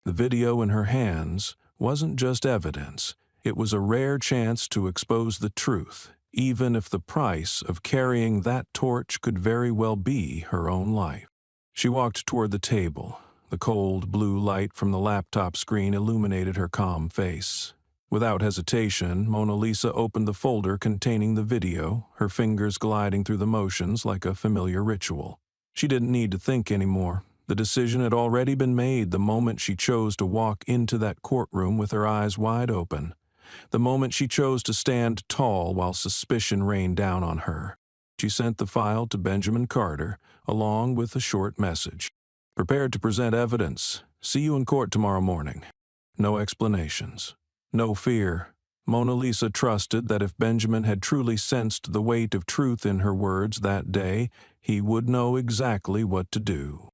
S1: The video in her hands wasn't just evidence. It was a rare chance to expose the truth, even if the price of carrying that torch could very well be her own life. She walked toward the table. The cold blue light from the laptop screen illuminated her calm face. Without hesitation, Mona Lisa opened the folder containing the video, her fingers gliding through the motions like a familiar ritual. She didn't need to think anymore. The decision had already been made the moment she chose to walk into that courtroom with her eyes wide open, the moment she chose to stand tall while suspicion rained down on her. She sent the file to Benjamin Carter, along with a short message. Prepared to present evidence. See you in court tomorrow morning. No explanations. No fear. Mona Lisa trusted that if Benjamin had truly sensed the weight of truth in her words that day, he would know exactly what to do.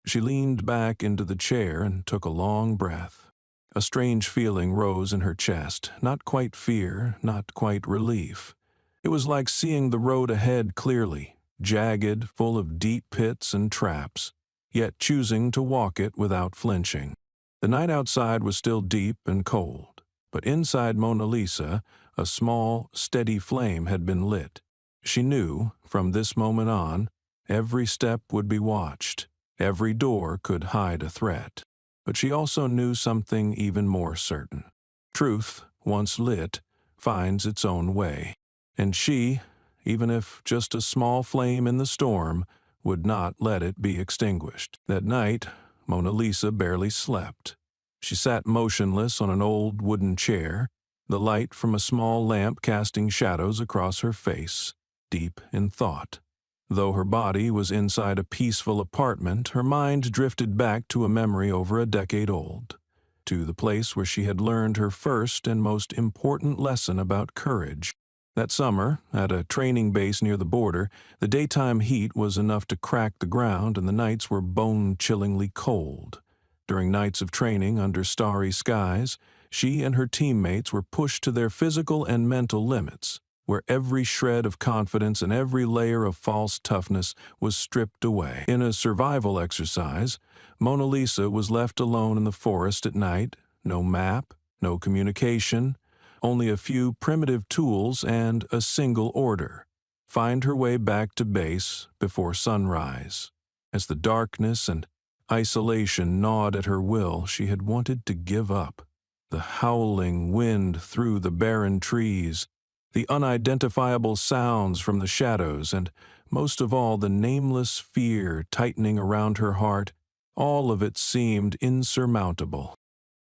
S1: She leaned back into the chair and took a long breath. A strange feeling rose in her chest, not quite fear, not quite relief. It was like seeing the road ahead clearly, jagged, full of deep pits and traps, yet choosing to walk it without flinching. The night outside was still deep and cold, but inside Mona Lisa, a small, steady flame had been lit. She knew, from this moment on, every step would be watched, every door could hide a threat. But she also knew something even more certain. Truth, once lit, finds its own way. And she, even if just a small flame in the storm, would not let it be extinguished. That night, Mona Lisa barely slept. She sat motionless on an old wooden chair, the light from a small lamp casting shadows across her face, deep in thought. Though her body was inside a peaceful apartment, her mind drifted back to a memory over a decade old, to the place where she had learned her first and most important lesson about courage. That summer, at a training base near the border, the daytime heat was enough to crack the ground and the nights were bone-chillingly cold. During nights of training under starry skies, she and her teammates were pushed to their physical and mental limits, where every shred of confidence and every layer of false toughness was stripped away. In a survival exercise, Mona Lisa was left alone in the forest at night, no map, no communication, only a few primitive tools and a single order: find her way back to base before sunrise. As the darkness and isolation gnawed at her will, she had wanted to give up. The howling wind through the barren trees, the unidentifiable sounds from the shadows, and most of all the nameless fear tightening around her heart, all of it seemed insurmountable.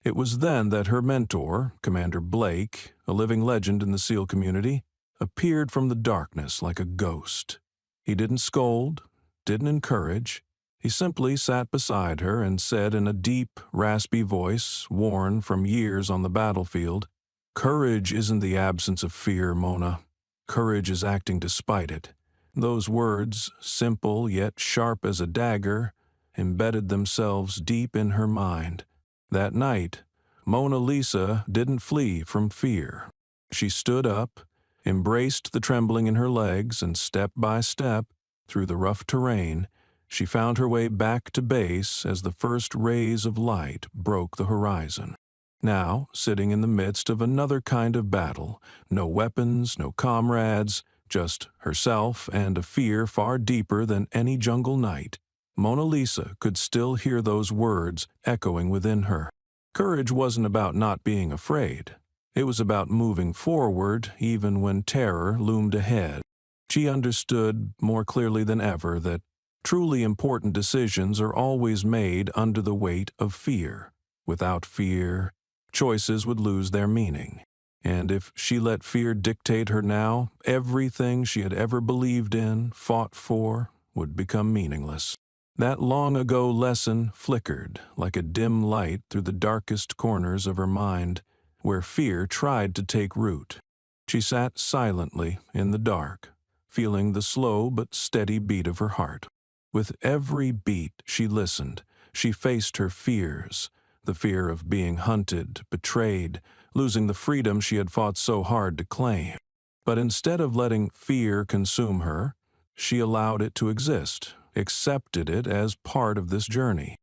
S1: It was then that her mentor, Commander Blake, a living legend in the SEAL community, appeared from the darkness like a ghost. He didn't scold, didn't encourage. He simply sat beside her and said in a deep, raspy voice, worn from years on the battlefield, "Courage isn't the absence of fear, Mona. Courage is acting despite it." Those words, simple yet sharp as a dagger, embedded themselves deep in her mind. That night, Mona Lisa didn't flee from fear. She stood up, embraced the trembling in her legs, and step by step, through the rough terrain, she found her way back to base as the first rays of light broke the horizon. Now, sitting in the midst of another kind of battle, no weapons, no comrades, just herself and a fear far deeper than any jungle night, Mona Lisa could still hear those words echoing within her. Courage wasn't about not being afraid. It was about moving forward even when terror loomed ahead. She understood more clearly than ever that truly important decisions are always made under the weight of fear. Without fear, choices would lose their meaning. And if she let fear dictate her now, everything she had ever believed in, fought for, would become meaningless. That long-ago lesson flickered like a dim light through the darkest corners of her mind, where fear tried to take root. She sat silently in the dark, feeling the slow but steady beat of her heart. With every beat she listened, she faced her fears, the fear of being hunted, betrayed, losing the freedom she had fought so hard to claim. But instead of letting fear consume her, she allowed it to exist, accepted it as part of this journey.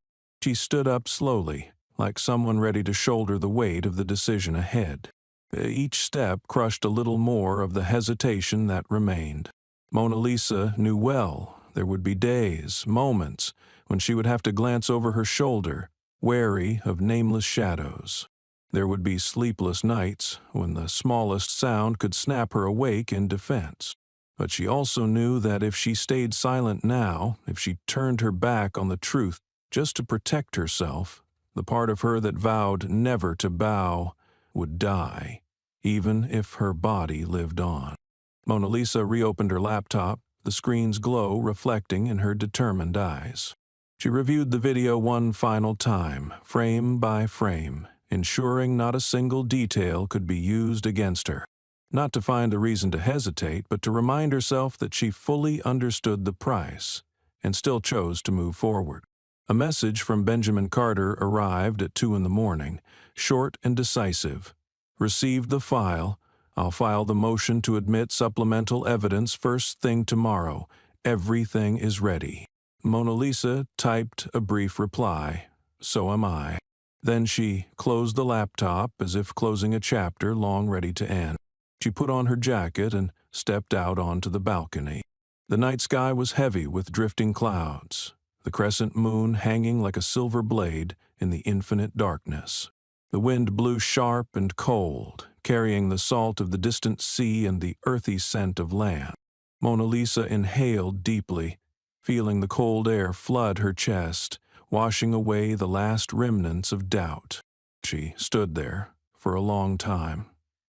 S1: She stood up slowly, like someone ready to shoulder the weight of the decision ahead. Each step crushed a little more of the hesitation that remained. Mona Lisa knew well there would be days, moments, when she would have to glance over her shoulder, wary of nameless shadows. There would be sleepless nights when the smallest sound could snap her awake in defense. But she also knew that if she stayed silent now, if she turned her back on the truth just to protect herself, the part of her that vowed never to bow would die, even if her body lived on. Mona Lisa reopened her laptop, the screen's glow reflecting in her determined eyes. She reviewed the video one final time, frame by frame, ensuring not a single detail could be used against her. Not to find a reason to hesitate, but to remind herself that she fully understood the price and still chose to move forward. A message from Benjamin Carter arrived at 2 a.m, short and decisive. Received the file. I'll file the motion to admit supplemental evidence first thing tomorrow. Everything is ready. Mona Lisa typed a brief reply. So am I. Then she closed the laptop as if closing a chapter long ready to end. She put on her jacket and stepped out onto the balcony. The night sky was heavy with drifting clouds, the crescent moon hanging like a silver blade in the infinite darkness. The wind blew sharp and cold, carrying the salt of the distant sea and the earthy scent of land. Mona Lisa inhaled deeply, feeling the cold air flood her chest, washing away the last remnants of doubt. She stood there for a long time,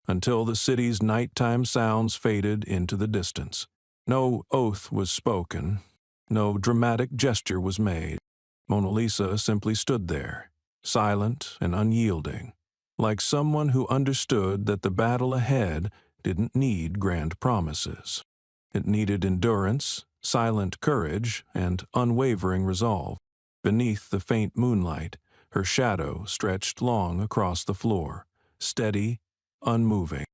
S1: until the city's nighttime sounds faded into the distance. No oath was spoken, no dramatic gesture was made. Mona Lisa simply stood there, silent and unyielding, like someone who understood that the battle ahead didn't need grand promises. It needed endurance, silent courage, and unwavering resolve. Beneath the faint moonlight, her shadow stretched long across the floor, steady, unmoving.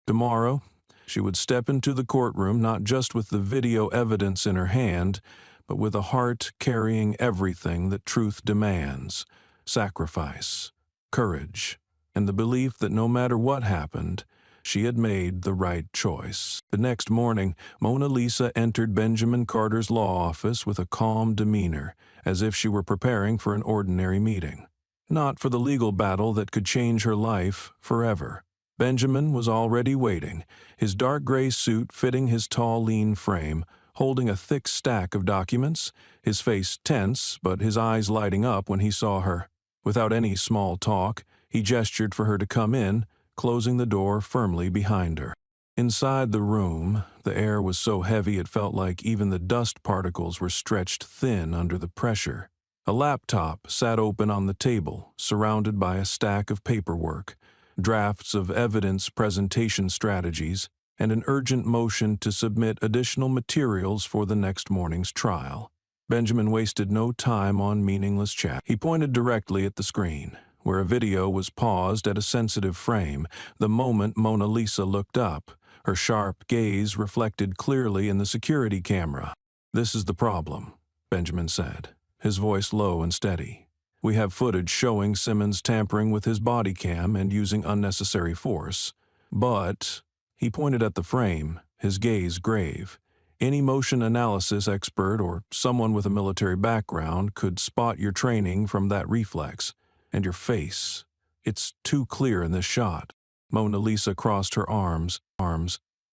S1: Tomorrow, she would step into the courtroom not just with the video evidence in her hand, but with a heart carrying everything that truth demands: sacrifice, courage, and the belief that no matter what happened, she had made the right choice. The next morning, Mona Lisa entered Benjamin Carter's law office with a calm demeanor, as if she were preparing for an ordinary meeting. Not for the legal battle that could change her life forever. Benjamin was already waiting, his dark gray suit fitting his tall, lean frame, holding a thick stack of documents, his face tense but his eyes lighting up when he saw her. Without any small talk, he gestured for her to come in, closing the door firmly behind her. Inside the room, the air was so heavy it felt like even the dust particles were stretched thin under the pressure. A laptop sat open on the table, surrounded by a stack of paperwork, drafts of evidence presentation strategies, and an urgent motion to submit additional materials for the next morning's trial. Benjamin wasted no time on meaningless chat. He pointed directly at the screen, where a video was paused at a sensitive frame the moment Mona Lisa looked up, her sharp gaze reflected clearly in the security camera. "This is the problem," Benjamin said, his voice low and steady. "We have footage showing Simmons tampering with his body cam and using unnecessary force. But," he pointed at the frame, his gaze grave, Any motion analysis expert or someone with a military background could spot your training from that reflex. And your face. It's too clear in this shot. Mona Lisa crossed her arms,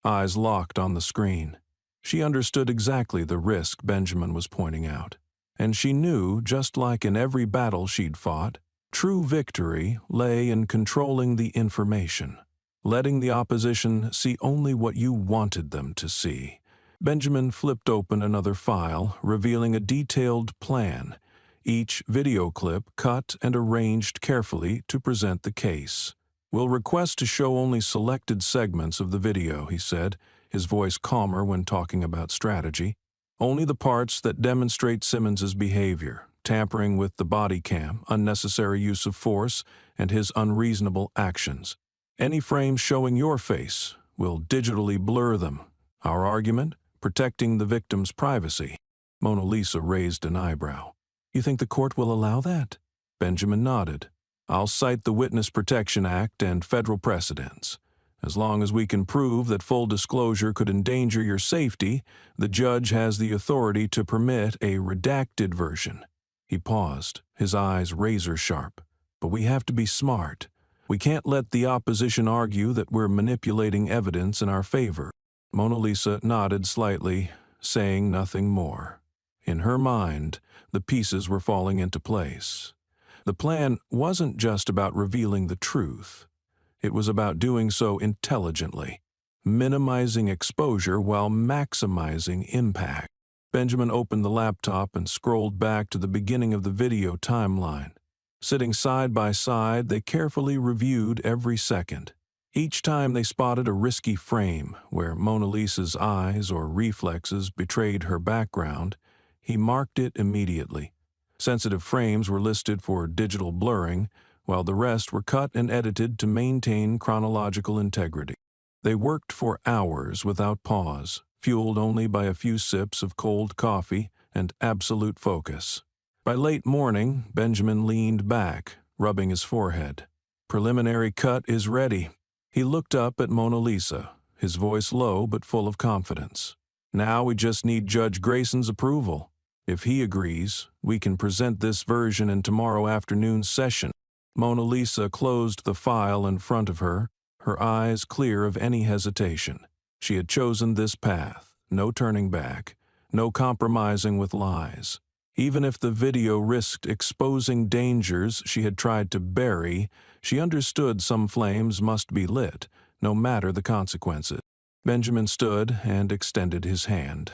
S1: eyes locked on the screen. She understood exactly the risk Benjamin was pointing out. And she knew, just like in every battle she'd fought, true victory lay in controlling the information, letting the opposition see only what you wanted them to see. Benjamin flipped open another file, revealing a detailed plan, each video clip cut and arranged carefully to present the case. "We'll request to show only selected segments of the video," he said, his voice calmer when talking about strategy. "Only the parts that demonstrate Simmons's behavior, tampering with the body cam, unnecessary use of force, and his unreasonable actions. Any frames showing your face, we'll digitally blur them. Our argument? Protecting the victim's privacy." Mona Lisa raised an eyebrow. "You think the court will allow that?" Benjamin nodded. "I'll cite the Witness Protection Act and federal precedents. As long as we can prove that full disclosure could endanger your safety, the judge has the authority to permit a redacted version." He paused, his eyes razor-sharp. "But we have to be smart. We can't let the opposition argue that we're manipulating evidence in our favor." Mona Lisa nodded slightly, saying nothing more. In her mind, the pieces were falling into place. The plan wasn't just about revealing the truth. It was about doing so intelligently, minimizing exposure while maximizing impact. Benjamin opened the laptop and scrolled back to the beginning of the video timeline. Sitting side by side, they carefully reviewed every second. Each time they spotted a risky frame where Mona Lisa's eyes or reflexes betrayed her background, he marked it immediately. Sensitive frames were listed for digital blurring, while the rest were cut and edited to maintain chronological integrity. They worked for hours without pause, fueled only by a few sips of cold coffee and absolute focus. By late morning, Benjamin leaned back, rubbing his forehead. "Preliminary cut is ready." He looked up at Mona Lisa, his voice low but full of confidence. "Now we just need Judge Grayson's approval. If he agrees, we can present this version in tomorrow afternoon's session." Mona Lisa closed the file in front of her, her eyes clear of any hesitation. She had chosen this path, no turning back, no compromising with lies. Even if the video risked exposing dangers she had tried to bury, she understood some flames must be lit, no matter the consequences. Benjamin stood and extended his hand.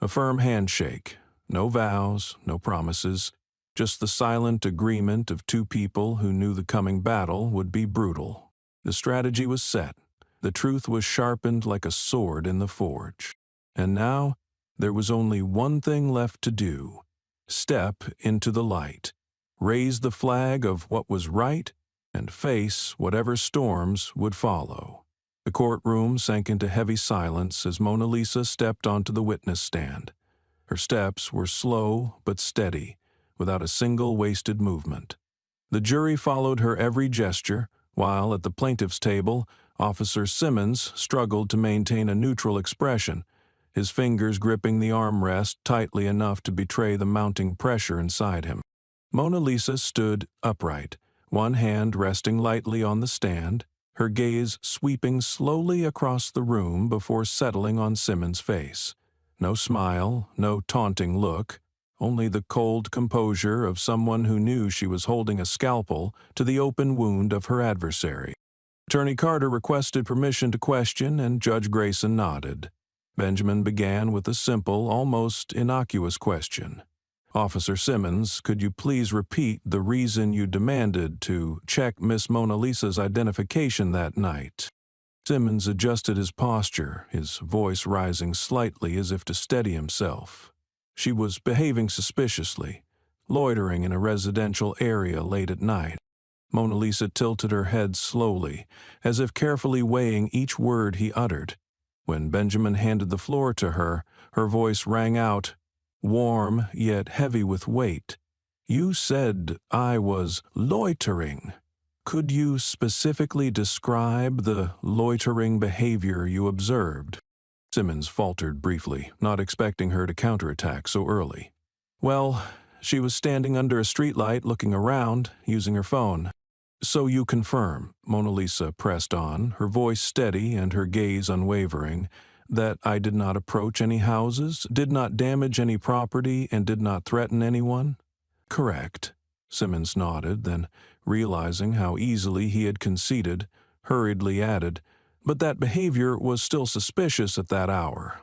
S1: A firm handshake. No vows, no promises. Just the silent agreement of two people who knew the coming battle would be brutal. The strategy was set. The truth was sharpened like a sword in the forge. And now, there was only one thing left to do. Step into the light. Raise the flag of what was right, and face whatever storms would follow. The courtroom sank into heavy silence as Mona Lisa stepped onto the witness stand. Her steps were slow but steady, without a single wasted movement. The jury followed her every gesture, while at the plaintiff's table, Officer Simmons struggled to maintain a neutral expression, his fingers gripping the armrest tightly enough to betray the mounting pressure inside him. Mona Lisa stood upright, one hand resting lightly on the stand, her gaze sweeping slowly across the room before settling on Simmons' face. No smile, no taunting look, only the cold composure of someone who knew she was holding a scalpel to the open wound of her adversary. Attorney Carter requested permission to question, and Judge Grayson nodded. Benjamin began with a simple, almost innocuous question. "Officer Simmons, could you please repeat the reason you demanded to check Miss Mona Lisa's identification that night?" Simmons adjusted his posture, his voice rising slightly as if to steady himself. "She was behaving suspiciously, loitering in a residential area late at night." Mona Lisa tilted her head slowly, as if carefully weighing each word he uttered. When Benjamin handed the floor to her, her voice rang out, warm yet heavy with weight. "You said I was loitering. Could you specifically describe the loitering behavior you observed?" Simmons faltered briefly, not expecting her to counterattack so early. Well, she was standing under a streetlight looking around, using her phone. So you confirm, Mona Lisa pressed on, her voice steady and her gaze unwavering, that I did not approach any houses, did not damage any property, and did not threaten anyone? Correct. Simmons nodded, then, realizing how easily he had conceded, hurriedly added, but that behavior was still suspicious at that hour.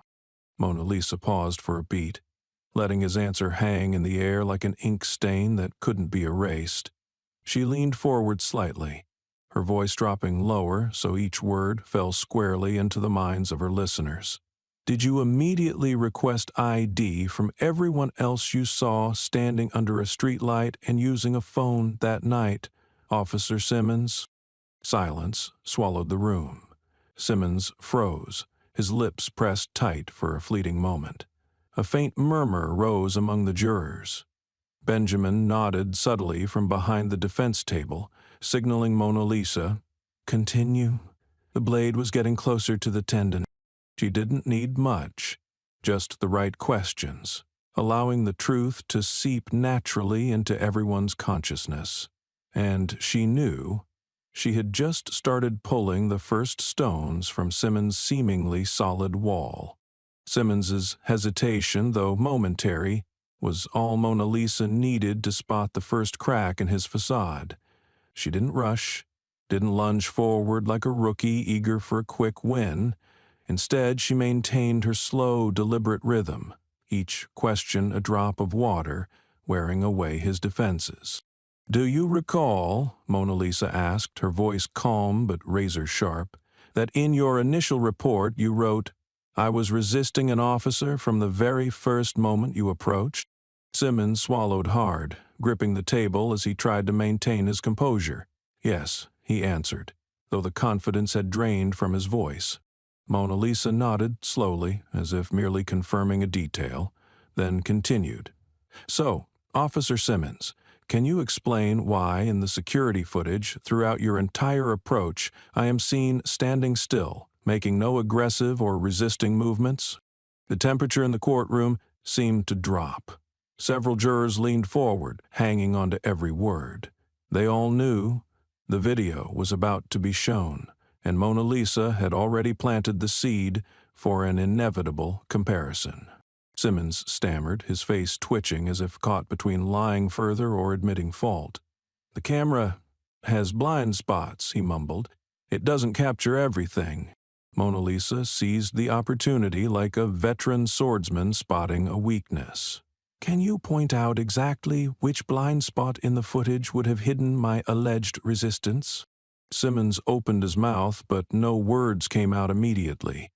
S1: Mona Lisa paused for a beat, letting his answer hang in the air like an ink stain that couldn't be erased. She leaned forward slightly, her voice dropping lower so each word fell squarely into the minds of her listeners. Did you immediately request ID from everyone else you saw standing under a streetlight and using a phone that night, Officer Simmons? Silence swallowed the room. Simmons froze, his lips pressed tight for a fleeting moment. A faint murmur rose among the jurors. Benjamin nodded subtly from behind the defense table, signaling Mona Lisa, "Continue." The blade was getting closer to the tendon. She didn't need much, just the right questions, allowing the truth to seep naturally into everyone's consciousness. And she knew she had just started pulling the first stones from Simmons' seemingly solid wall. Simmons's hesitation, though momentary, was all Mona Lisa needed to spot the first crack in his facade. She didn't rush, didn't lunge forward like a rookie eager for a quick win. Instead, she maintained her slow, deliberate rhythm, each question a drop of water, wearing away his defenses. "Do you recall," Mona Lisa asked, her voice calm but razor-sharp, "that in your initial report you wrote, 'I was resisting an officer from the very first moment you approached'?" Simmons swallowed hard, gripping the table as he tried to maintain his composure. "Yes," he answered, though the confidence had drained from his voice. Mona Lisa nodded slowly, as if merely confirming a detail, then continued. "So, Officer Simmons, can you explain why in the security footage throughout your entire approach I am seen standing still, making no aggressive or resisting movements?" The temperature in the courtroom seemed to drop. Several jurors leaned forward, hanging onto every word. They all knew the video was about to be shown, and Mona Lisa had already planted the seed for an inevitable comparison. Simmons stammered, his face twitching as if caught between lying further or admitting fault. "The camera has blind spots," he mumbled. "It doesn't capture everything." Mona Lisa seized the opportunity like a veteran swordsman spotting a weakness. "Can you point out exactly which blind spot in the footage would have hidden my alleged resistance?" Simmons opened his mouth, but no words came out immediately.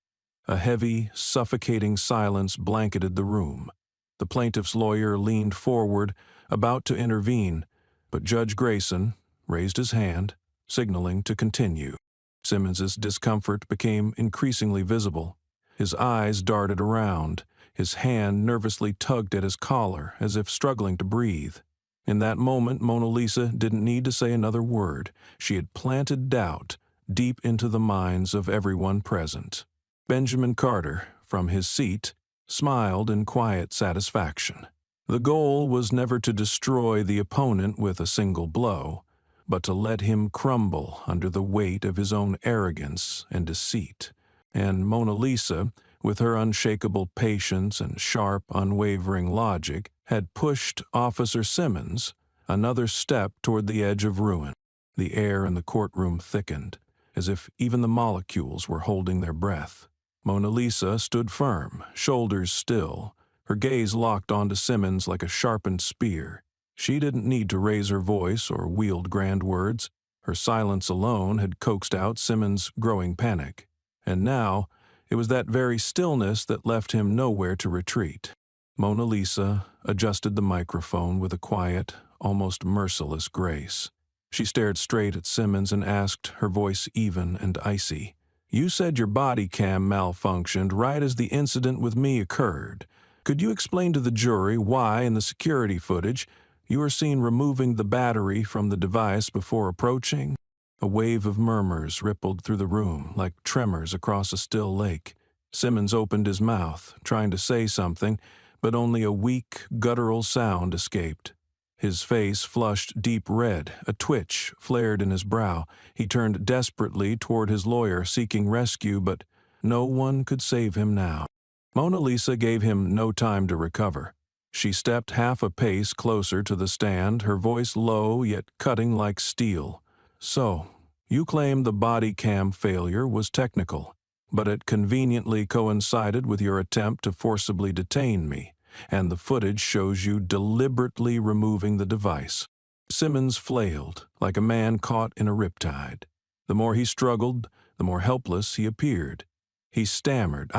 S1: A heavy, suffocating silence blanketed the room. The plaintiff's lawyer leaned forward, about to intervene, but Judge Grayson raised his hand, signaling to continue. Simmons's discomfort became increasingly visible. His eyes darted around. His hand nervously tugged at his collar, as if struggling to breathe. In that moment, Mona Lisa didn't need to say another word. She had planted doubt deep into the minds of everyone present. Benjamin Carter, from his seat, smiled in quiet satisfaction. The goal was never to destroy the opponent with a single blow, but to let him crumble under the weight of his own arrogance and deceit. And Mona Lisa, with her unshakable patience and sharp, unwavering logic, had pushed Officer Simmons another step toward the edge of ruin. The air in the courtroom thickened, as if even the molecules were holding their breath. Mona Lisa stood firm, shoulders still, her gaze locked onto Simmons like a sharpened spear. She didn't need to raise her voice or wield grand words. Her silence alone had coaxed out Simmons' growing panic. And now, it was that very stillness that left him nowhere to retreat. Mona Lisa adjusted the microphone with a quiet, almost merciless grace. She stared straight at Simmons and asked, her voice even and icy, "You said your body cam malfunctioned right as the incident with me occurred. Could you explain to the jury why, in the security footage, you were seen removing the battery from the device before approaching?" A wave of murmurs rippled through the room like tremors across a still lake. Simmons opened his mouth, trying to say something, but only a weak, guttural sound escaped. His face flushed deep red, a twitch flared in his brow. He turned desperately toward his lawyer, seeking rescue, but no one could save him now. Mona Lisa gave him no time to recover. She stepped half a pace closer to the stand, her voice low yet cutting like steel. "So, you claim the body cam failure was technical, but it conveniently coincided with your attempt to forcibly detain me, and the footage shows you deliberately removing the device." Simmons flailed, like a man caught in a riptide. The more he struggled, the more helpless he appeared. He stammered,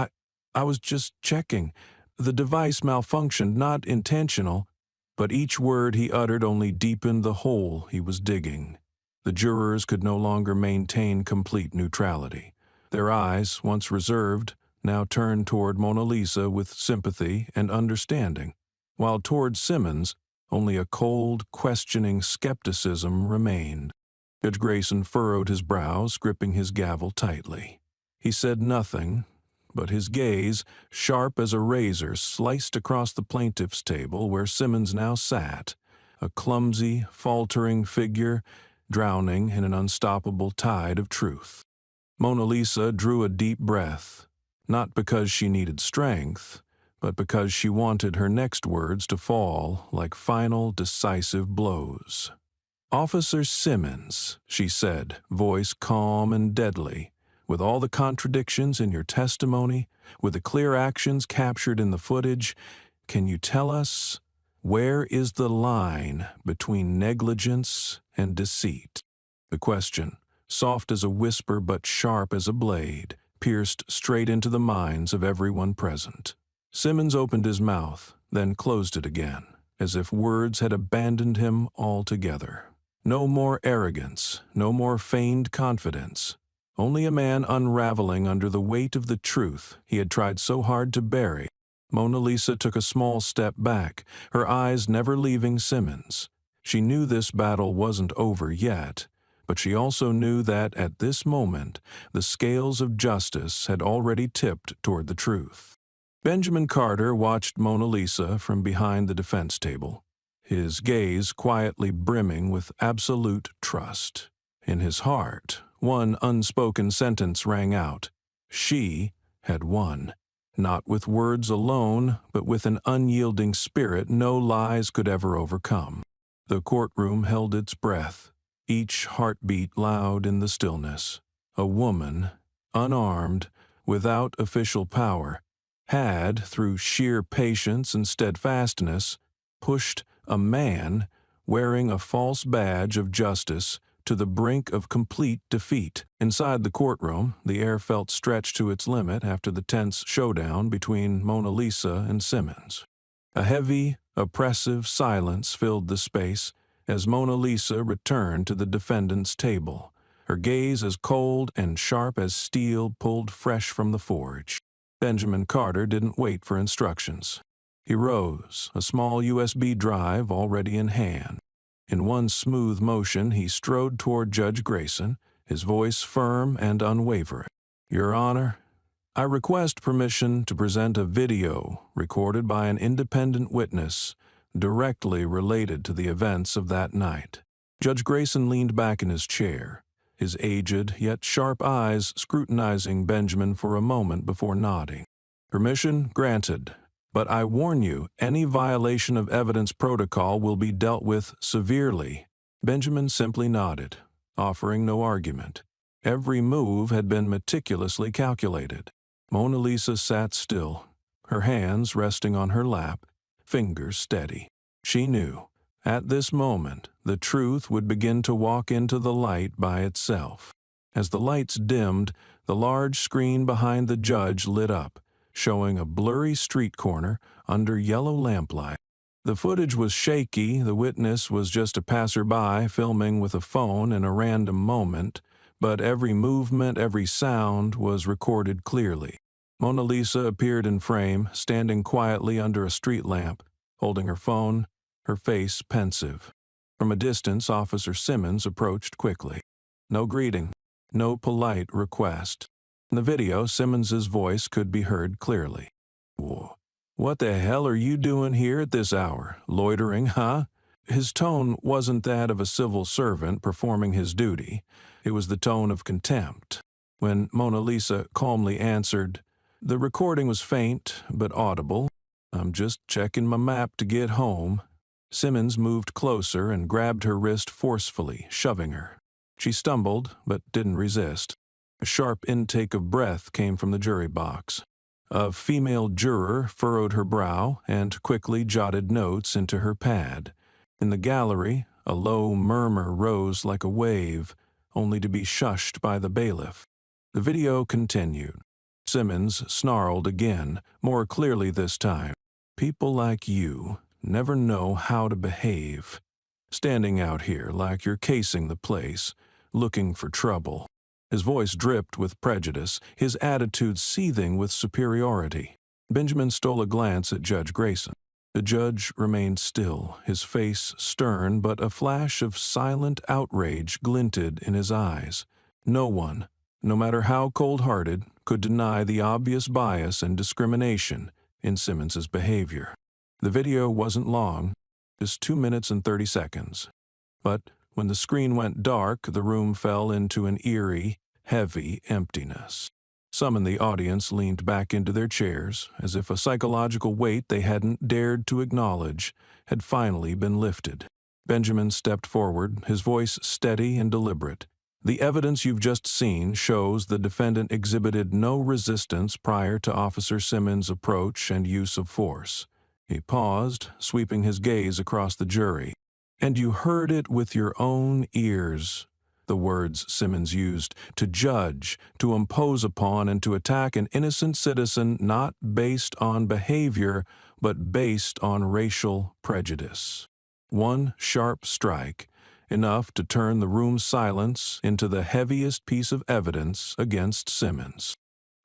S1: I was just checking. The device malfunctioned, not intentional." But each word he uttered only deepened the hole he was digging. The jurors could no longer maintain complete neutrality. Their eyes, once reserved, now turned toward Mona Lisa with sympathy and understanding, while toward Simmons only a cold, questioning skepticism remained. Judge Grayson furrowed his brows, gripping his gavel tightly. He said nothing, but his gaze, sharp as a razor, sliced across the plaintiff's table where Simmons now sat, a clumsy, faltering figure, drowning in an unstoppable tide of truth. Mona Lisa drew a deep breath, not because she needed strength, but because she wanted her next words to fall like final, decisive blows. "Officer Simmons," she said, voice calm and deadly, "with all the contradictions in your testimony, with the clear actions captured in the footage, can you tell us, where is the line between negligence and deceit?" The question, soft as a whisper but sharp as a blade, pierced straight into the minds of everyone present. Simmons opened his mouth, then closed it again, as if words had abandoned him altogether. No more arrogance, no more feigned confidence. Only a man unraveling under the weight of the truth he had tried so hard to bury. Mona Lisa took a small step back, her eyes never leaving Simmons. She knew this battle wasn't over yet, but she also knew that at this moment the scales of justice had already tipped toward the truth. Benjamin Carter watched Mona Lisa from behind the defense table, his gaze quietly brimming with absolute trust. In his heart, one unspoken sentence rang out. She had won. Not with words alone, but with an unyielding spirit no lies could ever overcome. The courtroom held its breath, each heartbeat loud in the stillness. A woman, unarmed, without official power, had, through sheer patience and steadfastness, pushed a man, wearing a false badge of justice, to the brink of complete defeat. Inside the courtroom, the air felt stretched to its limit after the tense showdown between Mona Lisa and Simmons. A heavy, oppressive silence filled the space as Mona Lisa returned to the defendant's table, her gaze as cold and sharp as steel pulled fresh from the forge. Benjamin Carter didn't wait for instructions. He rose, a small USB drive already in hand. In one smooth motion, he strode toward Judge Grayson, his voice firm and unwavering. "Your Honor, I request permission to present a video recorded by an independent witness directly related to the events of that night." Judge Grayson leaned back in his chair, his aged yet sharp eyes scrutinizing Benjamin for a moment before nodding. "Permission granted. But I warn you, any violation of evidence protocol will be dealt with severely." Benjamin simply nodded, offering no argument. Every move had been meticulously calculated. Mona Lisa sat still, her hands resting on her lap, fingers steady. She knew, at this moment, the truth would begin to walk into the light by itself. As the lights dimmed, the large screen behind the judge lit up, showing a blurry street corner under yellow lamplight. The footage was shaky, the witness was just a passerby filming with a phone in a random moment, but every movement, every sound was recorded clearly. Mona Lisa appeared in frame, standing quietly under a street lamp, holding her phone, her face pensive. From a distance, Officer Simmons approached quickly. No greeting, no polite request. In the video, Simmons's voice could be heard clearly. "What the hell are you doing here at this hour? Loitering, huh?" His tone wasn't that of a civil servant performing his duty. It was the tone of contempt. When Mona Lisa calmly answered, the recording was faint but audible. "I'm just checking my map to get home." Simmons moved closer and grabbed her wrist forcefully, shoving her. She stumbled, but didn't resist. A sharp intake of breath came from the jury box. A female juror furrowed her brow and quickly jotted notes into her pad. In the gallery, a low murmur rose like a wave, only to be shushed by the bailiff. The video continued. Simmons snarled again, more clearly this time. "People like you never know how to behave. Standing out here like you're casing the place, looking for trouble." His voice dripped with prejudice, his attitude seething with superiority. Benjamin stole a glance at Judge Grayson. The judge remained still, his face stern, but a flash of silent outrage glinted in his eyes. No one, no matter how cold-hearted, could deny the obvious bias and discrimination in Simmons's behavior. The video wasn't long, just 2 minutes and 30 seconds. But when the screen went dark, the room fell into an eerie, heavy emptiness. Some in the audience leaned back into their chairs, as if a psychological weight they hadn't dared to acknowledge had finally been lifted. Benjamin stepped forward, his voice steady and deliberate. "The evidence you've just seen shows the defendant exhibited no resistance prior to Officer Simmons' approach and use of force." He paused, sweeping his gaze across the jury. "And you heard it with your own ears." The words Simmons used: to judge, to impose upon, and to attack an innocent citizen not based on behavior, but based on racial prejudice. One sharp strike, enough to turn the room's silence into the heaviest piece of evidence against Simmons.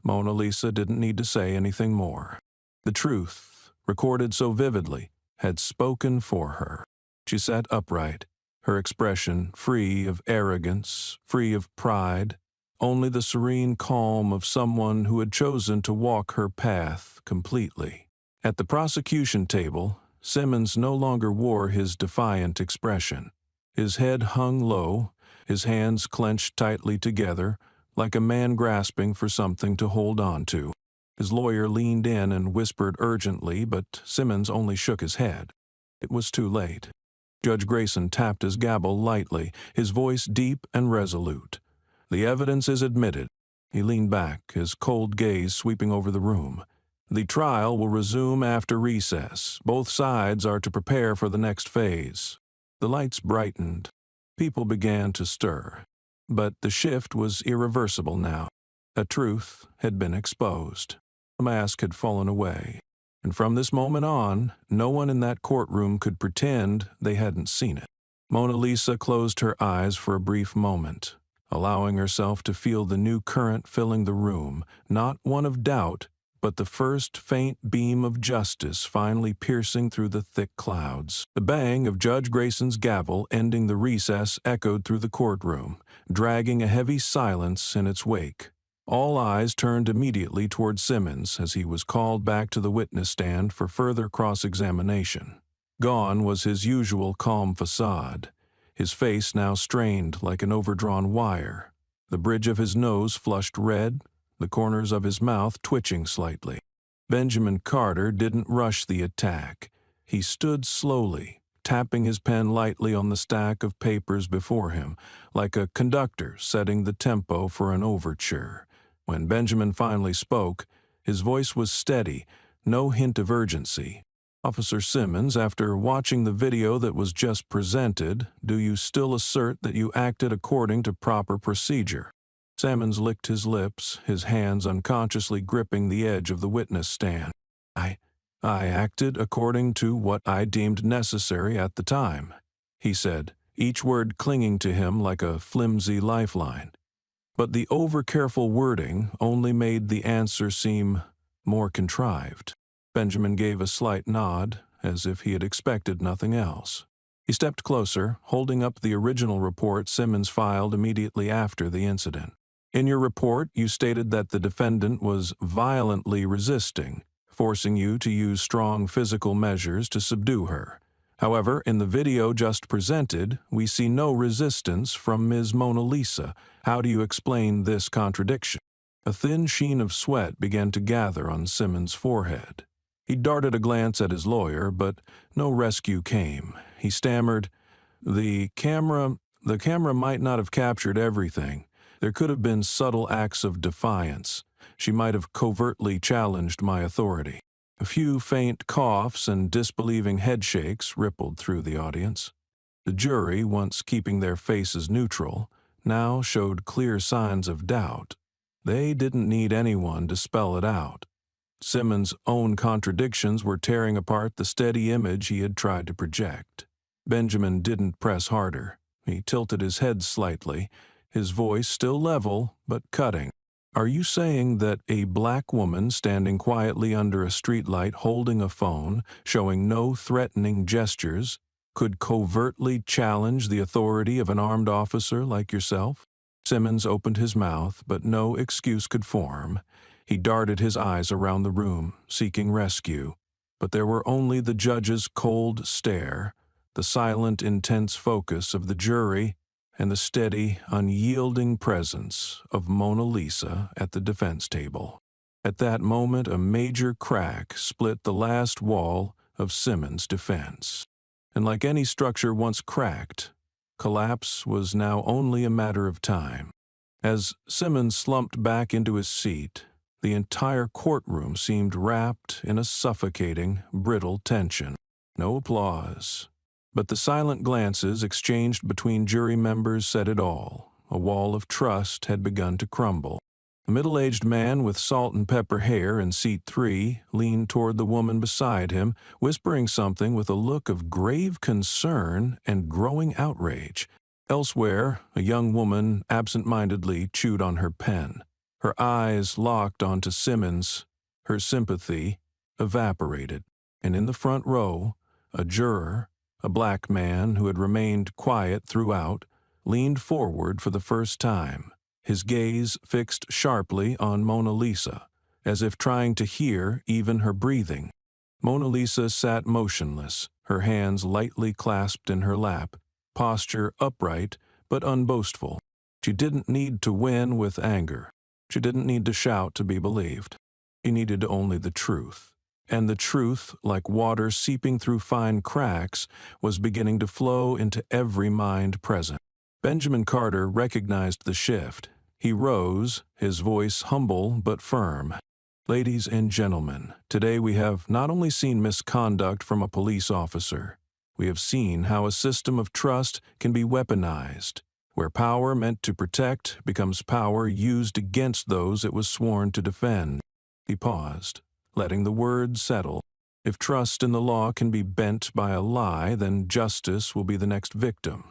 S1: Mona Lisa didn't need to say anything more. The truth, recorded so vividly, had spoken for her. She sat upright, her expression free of arrogance, free of pride, only the serene calm of someone who had chosen to walk her path completely. At the prosecution table, Simmons no longer wore his defiant expression. His head hung low, his hands clenched tightly together, like a man grasping for something to hold on to. His lawyer leaned in and whispered urgently, but Simmons only shook his head. It was too late. Judge Grayson tapped his gavel lightly, his voice deep and resolute. "The evidence is admitted." He leaned back, his cold gaze sweeping over the room. "The trial will resume after recess. Both sides are to prepare for the next phase." The lights brightened. People began to stir. But the shift was irreversible now. A truth had been exposed. The mask had fallen away. And from this moment on, no one in that courtroom could pretend they hadn't seen it. Mona Lisa closed her eyes for a brief moment, allowing herself to feel the new current filling the room, not one of doubt, but the first faint beam of justice finally piercing through the thick clouds. The bang of Judge Grayson's gavel ending the recess echoed through the courtroom, dragging a heavy silence in its wake. All eyes turned immediately toward Simmons as he was called back to the witness stand for further cross-examination. Gone was his usual calm facade, his face now strained like an overdrawn wire, the bridge of his nose flushed red, the corners of his mouth twitching slightly. Benjamin Carter didn't rush the attack. He stood slowly, tapping his pen lightly on the stack of papers before him, like a conductor setting the tempo for an overture. When Benjamin finally spoke, his voice was steady, no hint of urgency. "Officer Simmons, after watching the video that was just presented, do you still assert that you acted according to proper procedure?" Simmons licked his lips, his hands unconsciously gripping the edge of the witness stand. I acted according to what I deemed necessary at the time," he said, each word clinging to him like a flimsy lifeline. But the over-careful wording only made the answer seem more contrived. Benjamin gave a slight nod, as if he had expected nothing else. He stepped closer, holding up the original report Simmons filed immediately after the incident. In your report, you stated that the defendant was violently resisting, forcing you to use strong physical measures to subdue her. However, in the video just presented, we see no resistance from Ms. Mona Lisa. How do you explain this contradiction? A thin sheen of sweat began to gather on Simmons' forehead. He darted a glance at his lawyer, but no rescue came. He stammered, The camera might not have captured everything. There could have been subtle acts of defiance. She might have covertly challenged my authority." A few faint coughs and disbelieving headshakes rippled through the audience. The jury, once keeping their faces neutral, now showed clear signs of doubt. They didn't need anyone to spell it out. Simmons' own contradictions were tearing apart the steady image he had tried to project. Benjamin didn't press harder. He tilted his head slightly, his voice still level but cutting. "Are you saying that a black woman standing quietly under a streetlight holding a phone, showing no threatening gestures, could covertly challenge the authority of an armed officer like yourself?" Simmons opened his mouth, but no excuse could form. He darted his eyes around the room, seeking rescue, but there were only the judge's cold stare, the silent, intense focus of the jury, and the steady, unyielding presence of Mona Lisa at the defense table. At that moment, a major crack split the last wall of Simmons' defense. And like any structure once cracked, collapse was now only a matter of time. As Simmons slumped back into his seat, the entire courtroom seemed wrapped in a suffocating, brittle tension. No applause. But the silent glances exchanged between jury members said it all. A wall of trust had begun to crumble. A middle-aged man with salt and pepper hair in seat 3 leaned toward the woman beside him, whispering something with a look of grave concern and growing outrage. Elsewhere, a young woman absent-mindedly chewed on her pen. Her eyes locked onto Simmons. Her sympathy evaporated. And in the front row, a juror, a black man who had remained quiet throughout, leaned forward for the first time, his gaze fixed sharply on Mona Lisa, as if trying to hear even her breathing. Mona Lisa sat motionless, her hands lightly clasped in her lap, posture upright but unboastful. She didn't need to win with anger. She didn't need to shout to be believed. She needed only the truth. And the truth, like water seeping through fine cracks, was beginning to flow into every mind present. Benjamin Carter recognized the shift. He rose, his voice humble but firm. "Ladies and gentlemen, today we have not only seen misconduct from a police officer, we have seen how a system of trust can be weaponized, where power meant to protect becomes power used against those it was sworn to defend." He paused, letting the words settle. If trust in the law can be bent by a lie, then justice will be the next victim.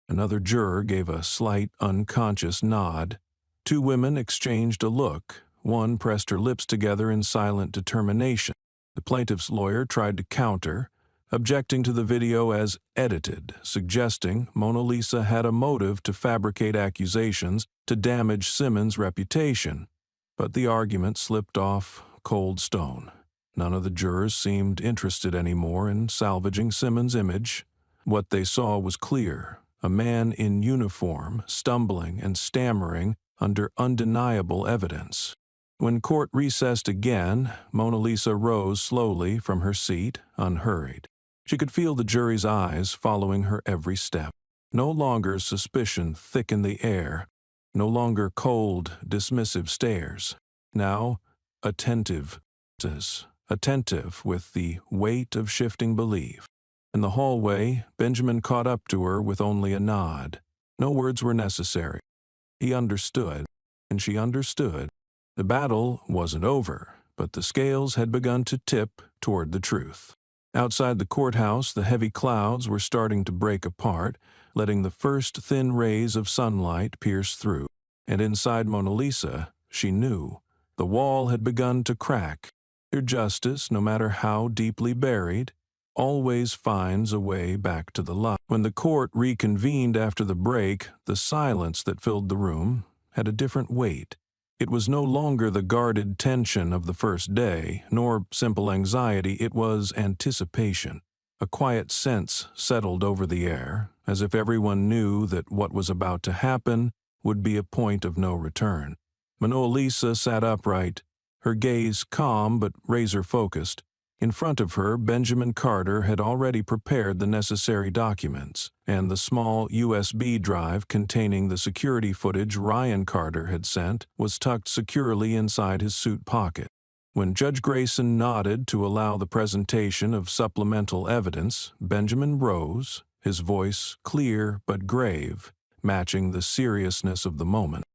S1: Another juror gave a slight, unconscious nod. Two women exchanged a look. One pressed her lips together in silent determination. The plaintiff's lawyer tried to counter, objecting to the video as edited, suggesting Mona Lisa had a motive to fabricate accusations to damage Simmons' reputation. But the argument slipped off cold stone. None of the jurors seemed interested anymore in salvaging Simmons' image. What they saw was clear: a man in uniform, stumbling and stammering under undeniable evidence. When court recessed again, Mona Lisa rose slowly from her seat, unhurried. She could feel the jury's eyes following her every step. No longer suspicion thick in the air, no longer cold, dismissive stares. Now, attentive with the weight of shifting belief. In the hallway, Benjamin caught up to her with only a nod. No words were necessary. He understood, and she understood. The battle wasn't over, but the scales had begun to tip toward the truth. Outside the courthouse, the heavy clouds were starting to break apart, letting the first thin rays of sunlight pierce through. And inside Mona Lisa, she knew, the wall had begun to crack. Your justice, no matter how deeply buried, always finds a way back to the light. When the court reconvened after the break, the silence that filled the room had a different weight. It was no longer the guarded tension of the first day, nor simple anxiety, it was anticipation. A quiet sense settled over the air, as if everyone knew that what was about to happen would be a point of no return. Mona Lisa sat upright, her gaze calm but razor-focused. In front of her, Benjamin Carter had already prepared the necessary documents, and the small USB drive containing the security footage Ryan Carter had sent was tucked securely inside his suit pocket. When Judge Grayson nodded to allow the presentation of supplemental evidence, Benjamin rose, his voice clear but grave, matching the seriousness of the moment.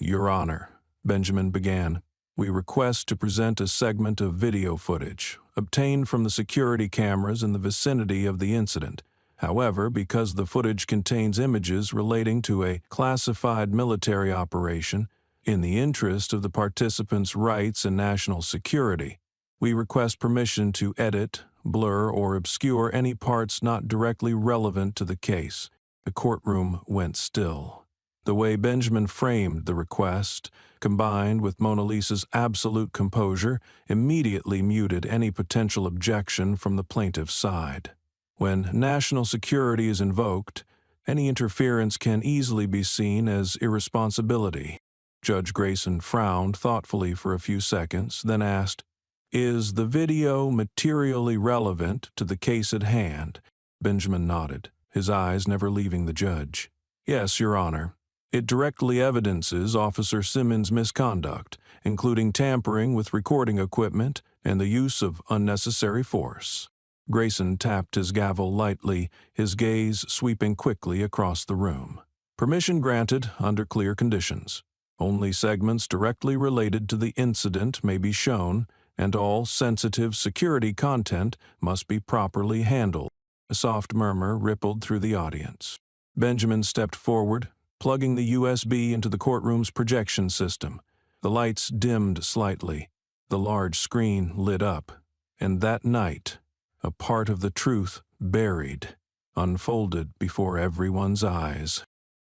S1: "Your Honor," Benjamin began, "we request to present a segment of video footage obtained from the security cameras in the vicinity of the incident. However, because the footage contains images relating to a classified military operation, in the interest of the participants' rights and national security, we request permission to edit, blur, or obscure any parts not directly relevant to the case." The courtroom went still. The way Benjamin framed the request, combined with Mona Lisa's absolute composure, immediately muted any potential objection from the plaintiff's side. When national security is invoked, any interference can easily be seen as irresponsibility. Judge Grayson frowned thoughtfully for a few seconds, then asked, "Is the video materially relevant to the case at hand?" Benjamin nodded, his eyes never leaving the judge. "Yes, Your Honor. It directly evidences Officer Simmons' misconduct, including tampering with recording equipment and the use of unnecessary force." Grayson tapped his gavel lightly, his gaze sweeping quickly across the room. "Permission granted under clear conditions. Only segments directly related to the incident may be shown, and all sensitive security content must be properly handled." A soft murmur rippled through the audience. Benjamin stepped forward, plugging the USB into the courtroom's projection system. The lights dimmed slightly. The large screen lit up. And that night, a part of the truth buried, unfolded before everyone's eyes.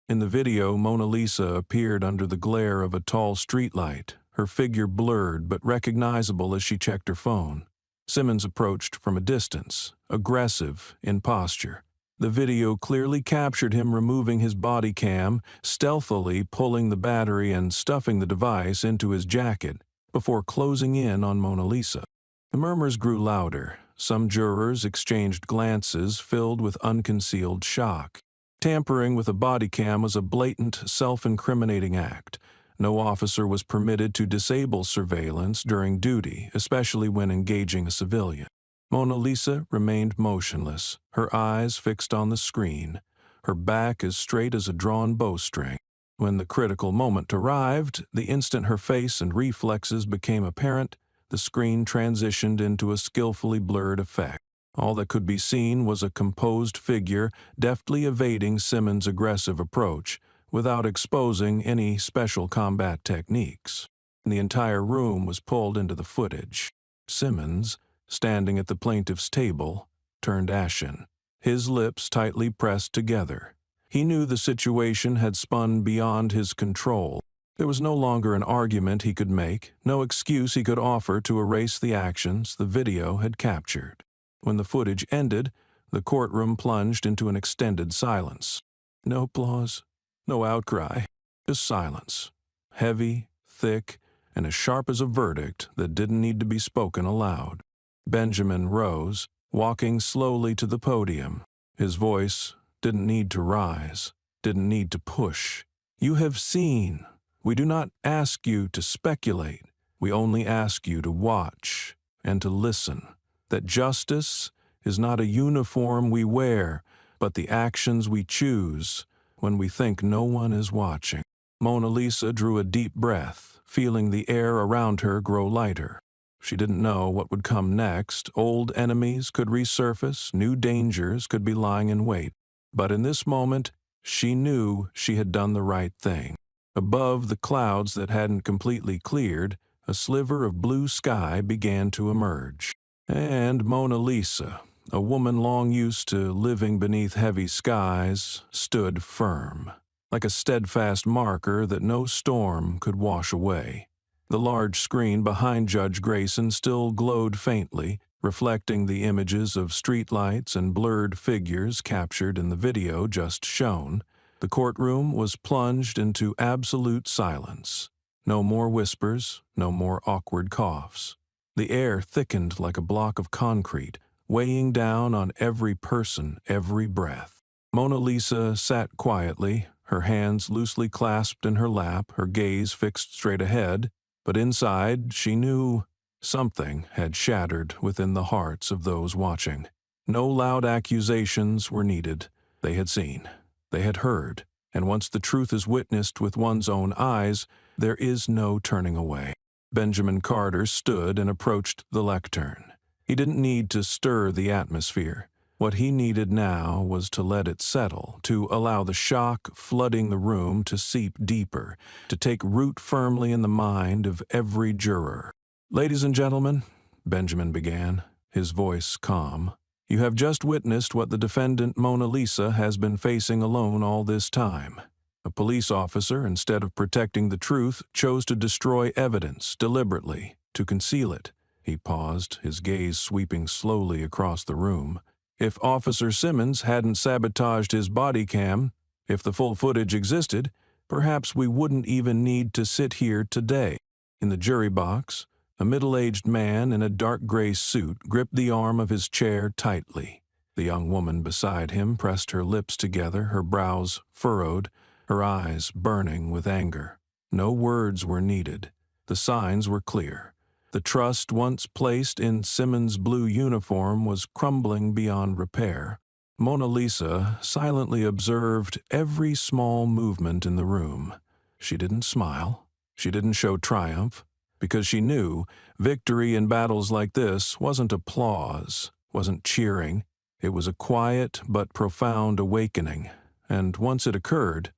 S1: In the video, Mona Lisa appeared under the glare of a tall streetlight, her figure blurred but recognizable as she checked her phone. Simmons approached from a distance, aggressive in posture. The video clearly captured him removing his body cam, stealthily pulling the battery and stuffing the device into his jacket before closing in on Mona Lisa. The murmurs grew louder. Some jurors exchanged glances filled with unconcealed shock. Tampering with a body cam was a blatant, self-incriminating act. No officer was permitted to disable surveillance during duty, especially when engaging a civilian. Mona Lisa remained motionless, her eyes fixed on the screen, her back as straight as a drawn bowstring. When the critical moment arrived, the instant her face and reflexes became apparent, the screen transitioned into a skillfully blurred effect. All that could be seen was a composed figure deftly evading Simmons' aggressive approach, without exposing any special combat techniques. The entire room was pulled into the footage. Simmons, standing at the plaintiff's table, turned ashen, his lips tightly pressed together. He knew the situation had spun beyond his control. There was no longer an argument he could make, no excuse he could offer to erase the actions the video had captured. When the footage ended, the courtroom plunged into an extended silence. No applause, no outcry, just silence. Heavy, thick, and as sharp as a verdict that didn't need to be spoken aloud. Benjamin rose, walking slowly to the podium. His voice didn't need to rise, didn't need to push. "You have seen. We do not ask you to speculate. We only ask you to watch and to listen. That justice is not a uniform we wear, but the actions we choose when we think no one is watching." Mona Lisa drew a deep breath, feeling the air around her grow lighter. She didn't know what would come next. Old enemies could resurface, new dangers could be lying in wait. But in this moment, she knew she had done the right thing. Above the clouds that hadn't completely cleared, a sliver of blue sky began to emerge. And Mona Lisa, a woman long used to living beneath heavy skies, stood firm. like a steadfast marker that no storm could wash away. The large screen behind Judge Grayson still glowed faintly, reflecting the images of streetlights and blurred figures captured in the video just shown. The courtroom was plunged into absolute silence. No more whispers, no more awkward coughs. The air thickened like a block of concrete, weighing down on every person, every breath. Mona Lisa sat quietly, her hands loosely clasped in her lap, her gaze fixed straight ahead, but inside she knew something had shattered within the hearts of those watching. No loud accusations were needed. They had seen, they had heard, and once the truth is witnessed with one's own eyes, there is no turning away. Benjamin Carter stood and approached the lectern. He didn't need to stir the atmosphere. What he needed now was to let it settle, to allow the shock flooding the room to seep deeper, to take root firmly in the mind of every juror. "Ladies and gentlemen," Benjamin began, his voice calm, "you have just witnessed what the defendant Mona Lisa has been facing alone all this time. A police officer, instead of protecting the truth, chose to destroy evidence deliberately, to conceal it." He paused, his gaze sweeping slowly across the room. "If Officer Simmons hadn't sabotaged his body cam, if the full footage existed, perhaps we wouldn't even need to sit here today." In the jury box, a middle-aged man in a dark gray suit gripped the arm of his chair tightly. The young woman beside him pressed her lips together, her brows furrowed, her eyes burning with anger. No words were needed. The signs were clear. The trust once placed in Simmons' blue uniform was crumbling beyond repair. Mona Lisa silently observed every small movement in the room. She didn't smile. She didn't show triumph, because she knew victory in battles like this wasn't applause, wasn't cheering. It was a quiet but profound awakening, and once it occurred,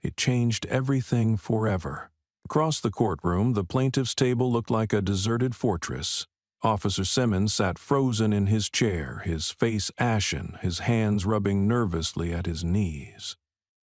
S1: it changed everything forever. Across the courtroom, the plaintiff's table looked like a deserted fortress. Officer Simmons sat frozen in his chair, his face ashen, his hands rubbing nervously at his knees.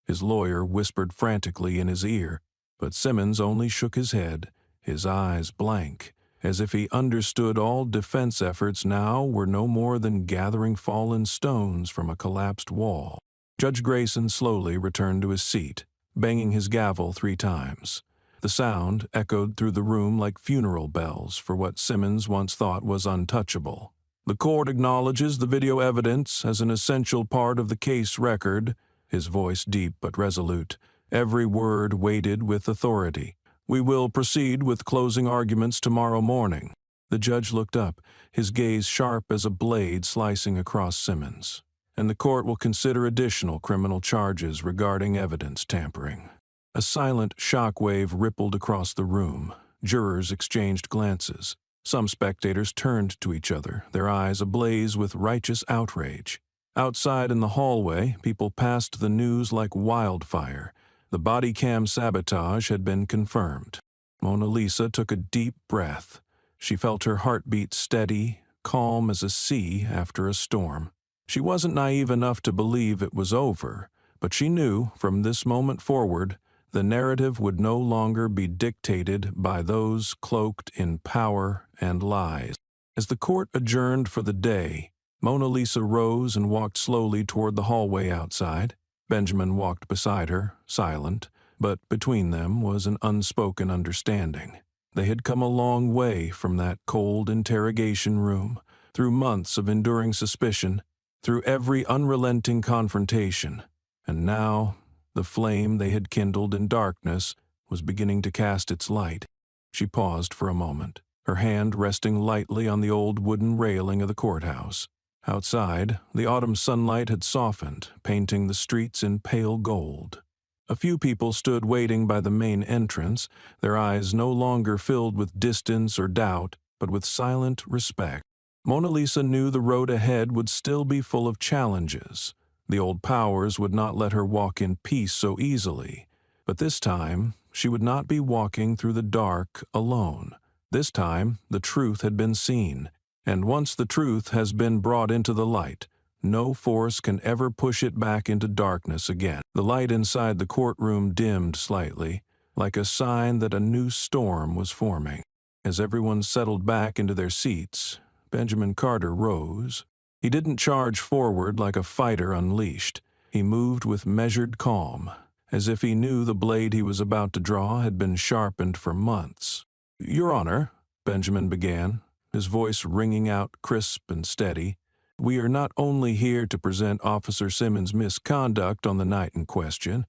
S1: His lawyer whispered frantically in his ear, but Simmons only shook his head, his eyes blank, as if he understood all defense efforts now were no more than gathering fallen stones from a collapsed wall. Judge Grayson slowly returned to his seat, banging his gavel 3 times. The sound echoed through the room like funeral bells for what Simmons once thought was untouchable. "The court acknowledges the video evidence as an essential part of the case record," his voice deep but resolute, every word weighted with authority. "We will proceed with closing arguments tomorrow morning." The judge looked up, his gaze sharp as a blade slicing across Simmons. "And the court will consider additional criminal charges regarding evidence tampering." A silent shockwave rippled across the room. Jurors exchanged glances. Some spectators turned to each other, their eyes ablaze with righteous outrage. Outside in the hallway, people passed the news like wildfire. The body cam sabotage had been confirmed. Mona Lisa took a deep breath. She felt her heartbeat steady, calm as a sea after a storm. She wasn't naive enough to believe it was over, but she knew, from this moment forward, the narrative would no longer be dictated by those cloaked in power and lies. As the court adjourned for the day, Mona Lisa rose and walked slowly toward the hallway outside. Benjamin walked beside her, silent, but between them was an unspoken understanding. They had come a long way from that cold interrogation room, through months of enduring suspicion, through every unrelenting confrontation, and now the flame they had kindled in darkness was beginning to cast its light. She paused for a moment, her hand resting lightly on the old wooden railing of the courthouse. Outside, the autumn sunlight had softened, painting the streets in pale gold. A few people stood waiting by the main entrance, their eyes no longer filled with distance or doubt, but with silent respect. Mona Lisa knew the road ahead would still be full of challenges. The old powers would not let her walk in peace so easily, but this time she would not be walking through the dark alone. This time the truth had been seen, and once the truth has been brought into the light, No force can ever push it back into darkness again. The light inside the courtroom dimmed slightly, like a sign that a new storm was forming. As everyone settled back into their seats, Benjamin Carter rose. He didn't charge forward like a fighter unleashed. He moved with measured calm, as if he knew the blade he was about to draw had been sharpened for months. "Your Honor," Benjamin began, his voice ringing out crisp and steady, "we are not only here to present Officer Simmons' misconduct on the night in question,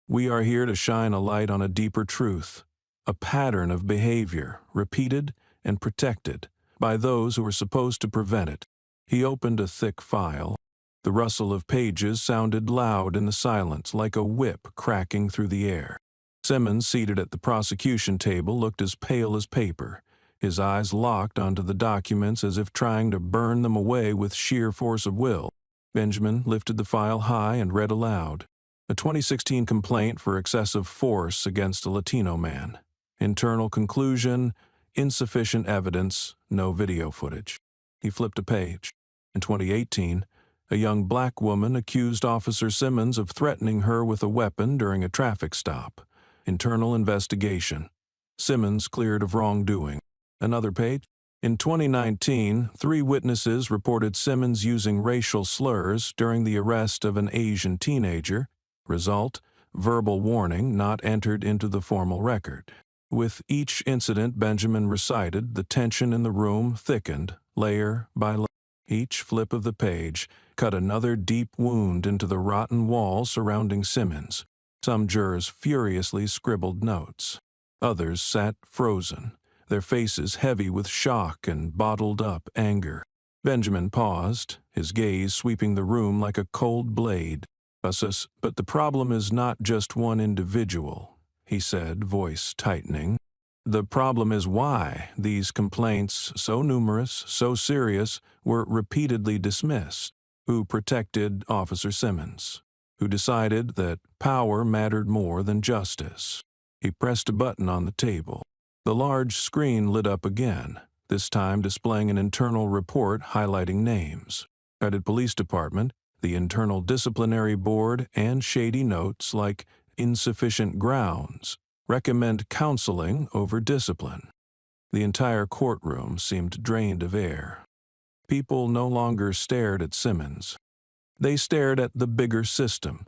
S1: we are here to shine a light on a deeper truth, a pattern of behavior, repeated and protected by those who are supposed to prevent it." He opened a thick file. The rustle of pages sounded loud in the silence, like a whip cracking through the air. Simmons, seated at the prosecution table, looked as pale as paper, his eyes locked onto the documents as if trying to burn them away with sheer force of will. Benjamin lifted the file high and read aloud. A 2016 complaint for excessive force against a Latino man. Internal conclusion, insufficient evidence, no video footage. He flipped a page. In 2018, a young black woman accused Officer Simmons of threatening her with a weapon during a traffic stop. Internal investigation. Simmons cleared of wrongdoing. Another page. In 2019, 3 witnesses reported Simmons using racial slurs during the arrest of an Asian teenager. Result, verbal warning not entered into the formal record. With each incident Benjamin recited, the tension in the room thickened, layer by layer. Each flip of the page cut another deep wound into the rotten wall surrounding Simmons. Some jurors furiously scribbled notes. Others sat frozen, their faces heavy with shock and bottled-up anger. Benjamin paused, his gaze sweeping the room like a cold blade. "But the problem is not just one individual," he said, voice tightening. "The problem is why these complaints, so numerous, so serious, were repeatedly dismissed. Who protected Officer Simmons? Who decided that power mattered more than justice?" He pressed a button on the table. The large screen lit up again, this time displaying an internal report highlighting names. Cited Police Department, the Internal Disciplinary Board, and shady notes like insufficient grounds. Recommend counseling over discipline. The entire courtroom seemed drained of air. People no longer stared at Simmons. They stared at the bigger system,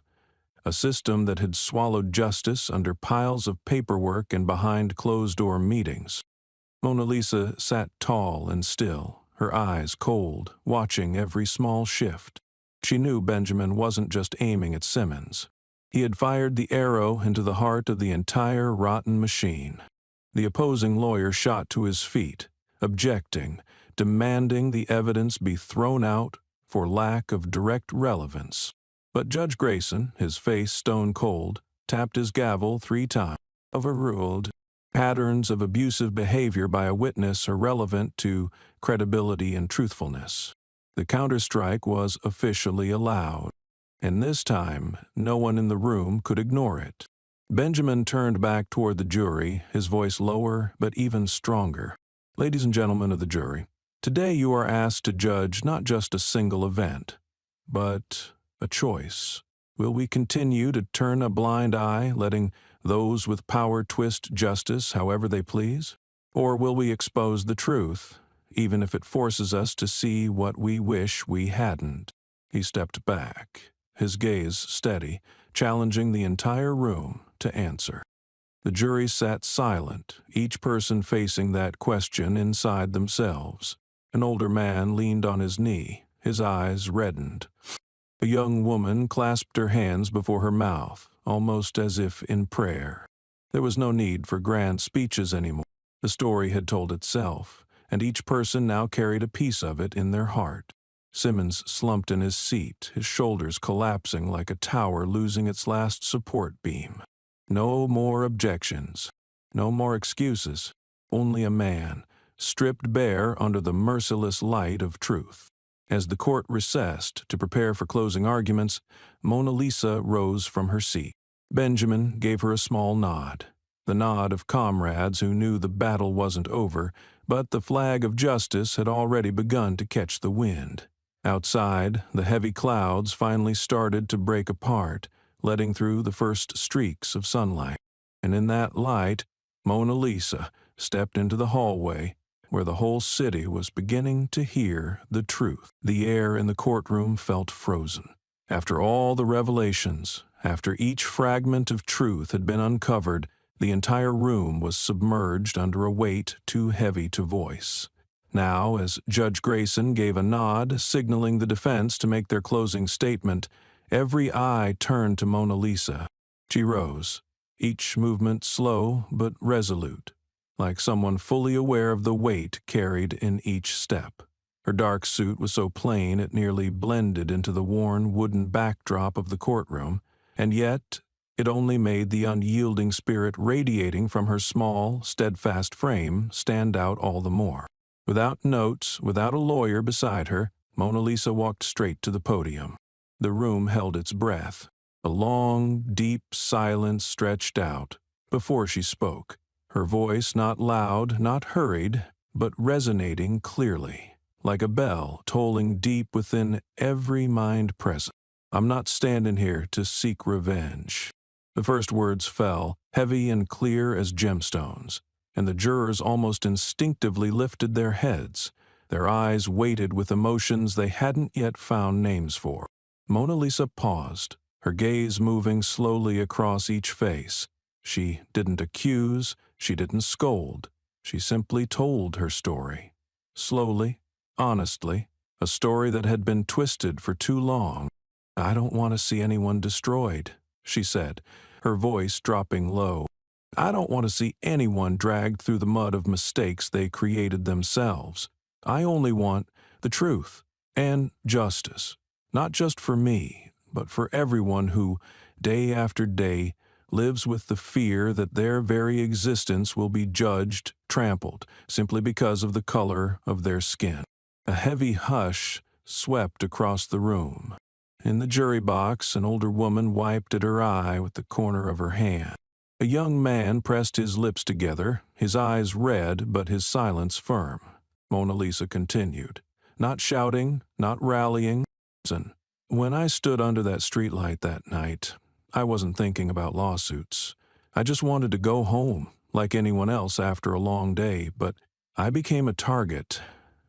S1: a system that had swallowed justice under piles of paperwork and behind closed-door meetings. Mona Lisa sat tall and still, her eyes cold, watching every small shift. She knew Benjamin wasn't just aiming at Simmons. He had fired the arrow into the heart of the entire rotten machine. The opposing lawyer shot to his feet, objecting, demanding the evidence be thrown out for lack of direct relevance. But Judge Grayson, his face stone cold, tapped his gavel 3 times. Overruled. Patterns of abusive behavior by a witness are relevant to credibility and truthfulness. The counterstrike was officially allowed, and this time no one in the room could ignore it. Benjamin turned back toward the jury, his voice lower but even stronger. "Ladies and gentlemen of the jury, today you are asked to judge not just a single event, but a choice. Will we continue to turn a blind eye, letting those with power twist justice however they please? Or will we expose the truth, even if it forces us to see what we wish we hadn't?" He stepped back, his gaze steady, challenging the entire room to answer. The jury sat silent, each person facing that question inside themselves. An older man leaned on his knee, his eyes reddened. A young woman clasped her hands before her mouth, almost as if in prayer. There was no need for grand speeches anymore. The story had told itself, and each person now carried a piece of it in their heart. Simmons slumped in his seat, his shoulders collapsing like a tower losing its last support beam. No more objections, no more excuses, only a man, stripped bare under the merciless light of truth. As the court recessed to prepare for closing arguments, Mona Lisa rose from her seat. Benjamin gave her a small nod, the nod of comrades who knew the battle wasn't over, but the flag of justice had already begun to catch the wind. Outside, the heavy clouds finally started to break apart, letting through the first streaks of sunlight. And in that light, Mona Lisa stepped into the hallway where the whole city was beginning to hear the truth. The air in the courtroom felt frozen. After all the revelations, after each fragment of truth had been uncovered, the entire room was submerged under a weight too heavy to voice. Now, as Judge Grayson gave a nod, signaling the defense to make their closing statement, every eye turned to Mona Lisa. She rose, each movement slow but resolute, like someone fully aware of the weight carried in each step. Her dark suit was so plain it nearly blended into the worn wooden backdrop of the courtroom, and yet it only made the unyielding spirit radiating from her small, steadfast frame stand out all the more. Without notes, without a lawyer beside her, Mona Lisa walked straight to the podium. The room held its breath. A long, deep silence stretched out before she spoke, her voice not loud, not hurried, but resonating clearly, like a bell tolling deep within every mind present. "I'm not standing here to seek revenge." The first words fell, heavy and clear as gemstones, and the jurors almost instinctively lifted their heads, their eyes weighted with emotions they hadn't yet found names for. Mona Lisa paused, her gaze moving slowly across each face. She didn't accuse, she didn't scold. She simply told her story. Slowly, honestly, a story that had been twisted for too long. "I don't want to see anyone destroyed," she said, her voice dropping low. "I don't want to see anyone dragged through the mud of mistakes they created themselves. I only want the truth and justice, not just for me, but for everyone who, day after day, lives with the fear that their very existence will be judged, trampled, simply because of the color of their skin." A heavy hush swept across the room. In the jury box, an older woman wiped at her eye with the corner of her hand. A young man pressed his lips together, his eyes red but his silence firm. Mona Lisa continued, not shouting, not rallying. "Listen, when I stood under that streetlight that night, I wasn't thinking about lawsuits. I just wanted to go home, like anyone else after a long day, but I became a target,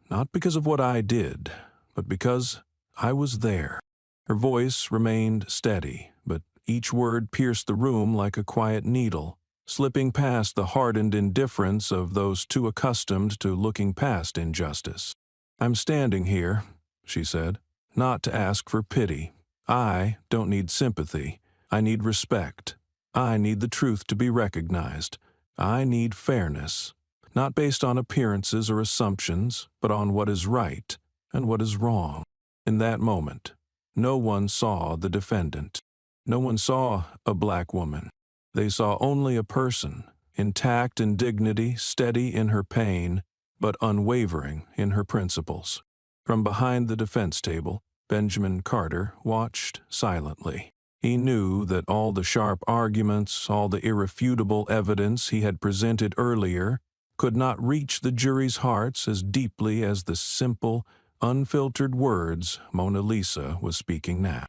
S1: not because of what I did, but because I was there." Her voice remained steady, but each word pierced the room like a quiet needle, slipping past the hardened indifference of those too accustomed to looking past injustice. "I'm standing here," she said, "not to ask for pity. I don't need sympathy. I need respect. I need the truth to be recognized. I need fairness, not based on appearances or assumptions, but on what is right and what is wrong." In that moment, no one saw the defendant. No one saw a black woman. They saw only a person, intact in dignity, steady in her pain, but unwavering in her principles. From behind the defense table, Benjamin Carter watched silently. He knew that all the sharp arguments, all the irrefutable evidence he had presented earlier could not reach the jury's hearts as deeply as the simple, unfiltered words Mona Lisa was speaking now.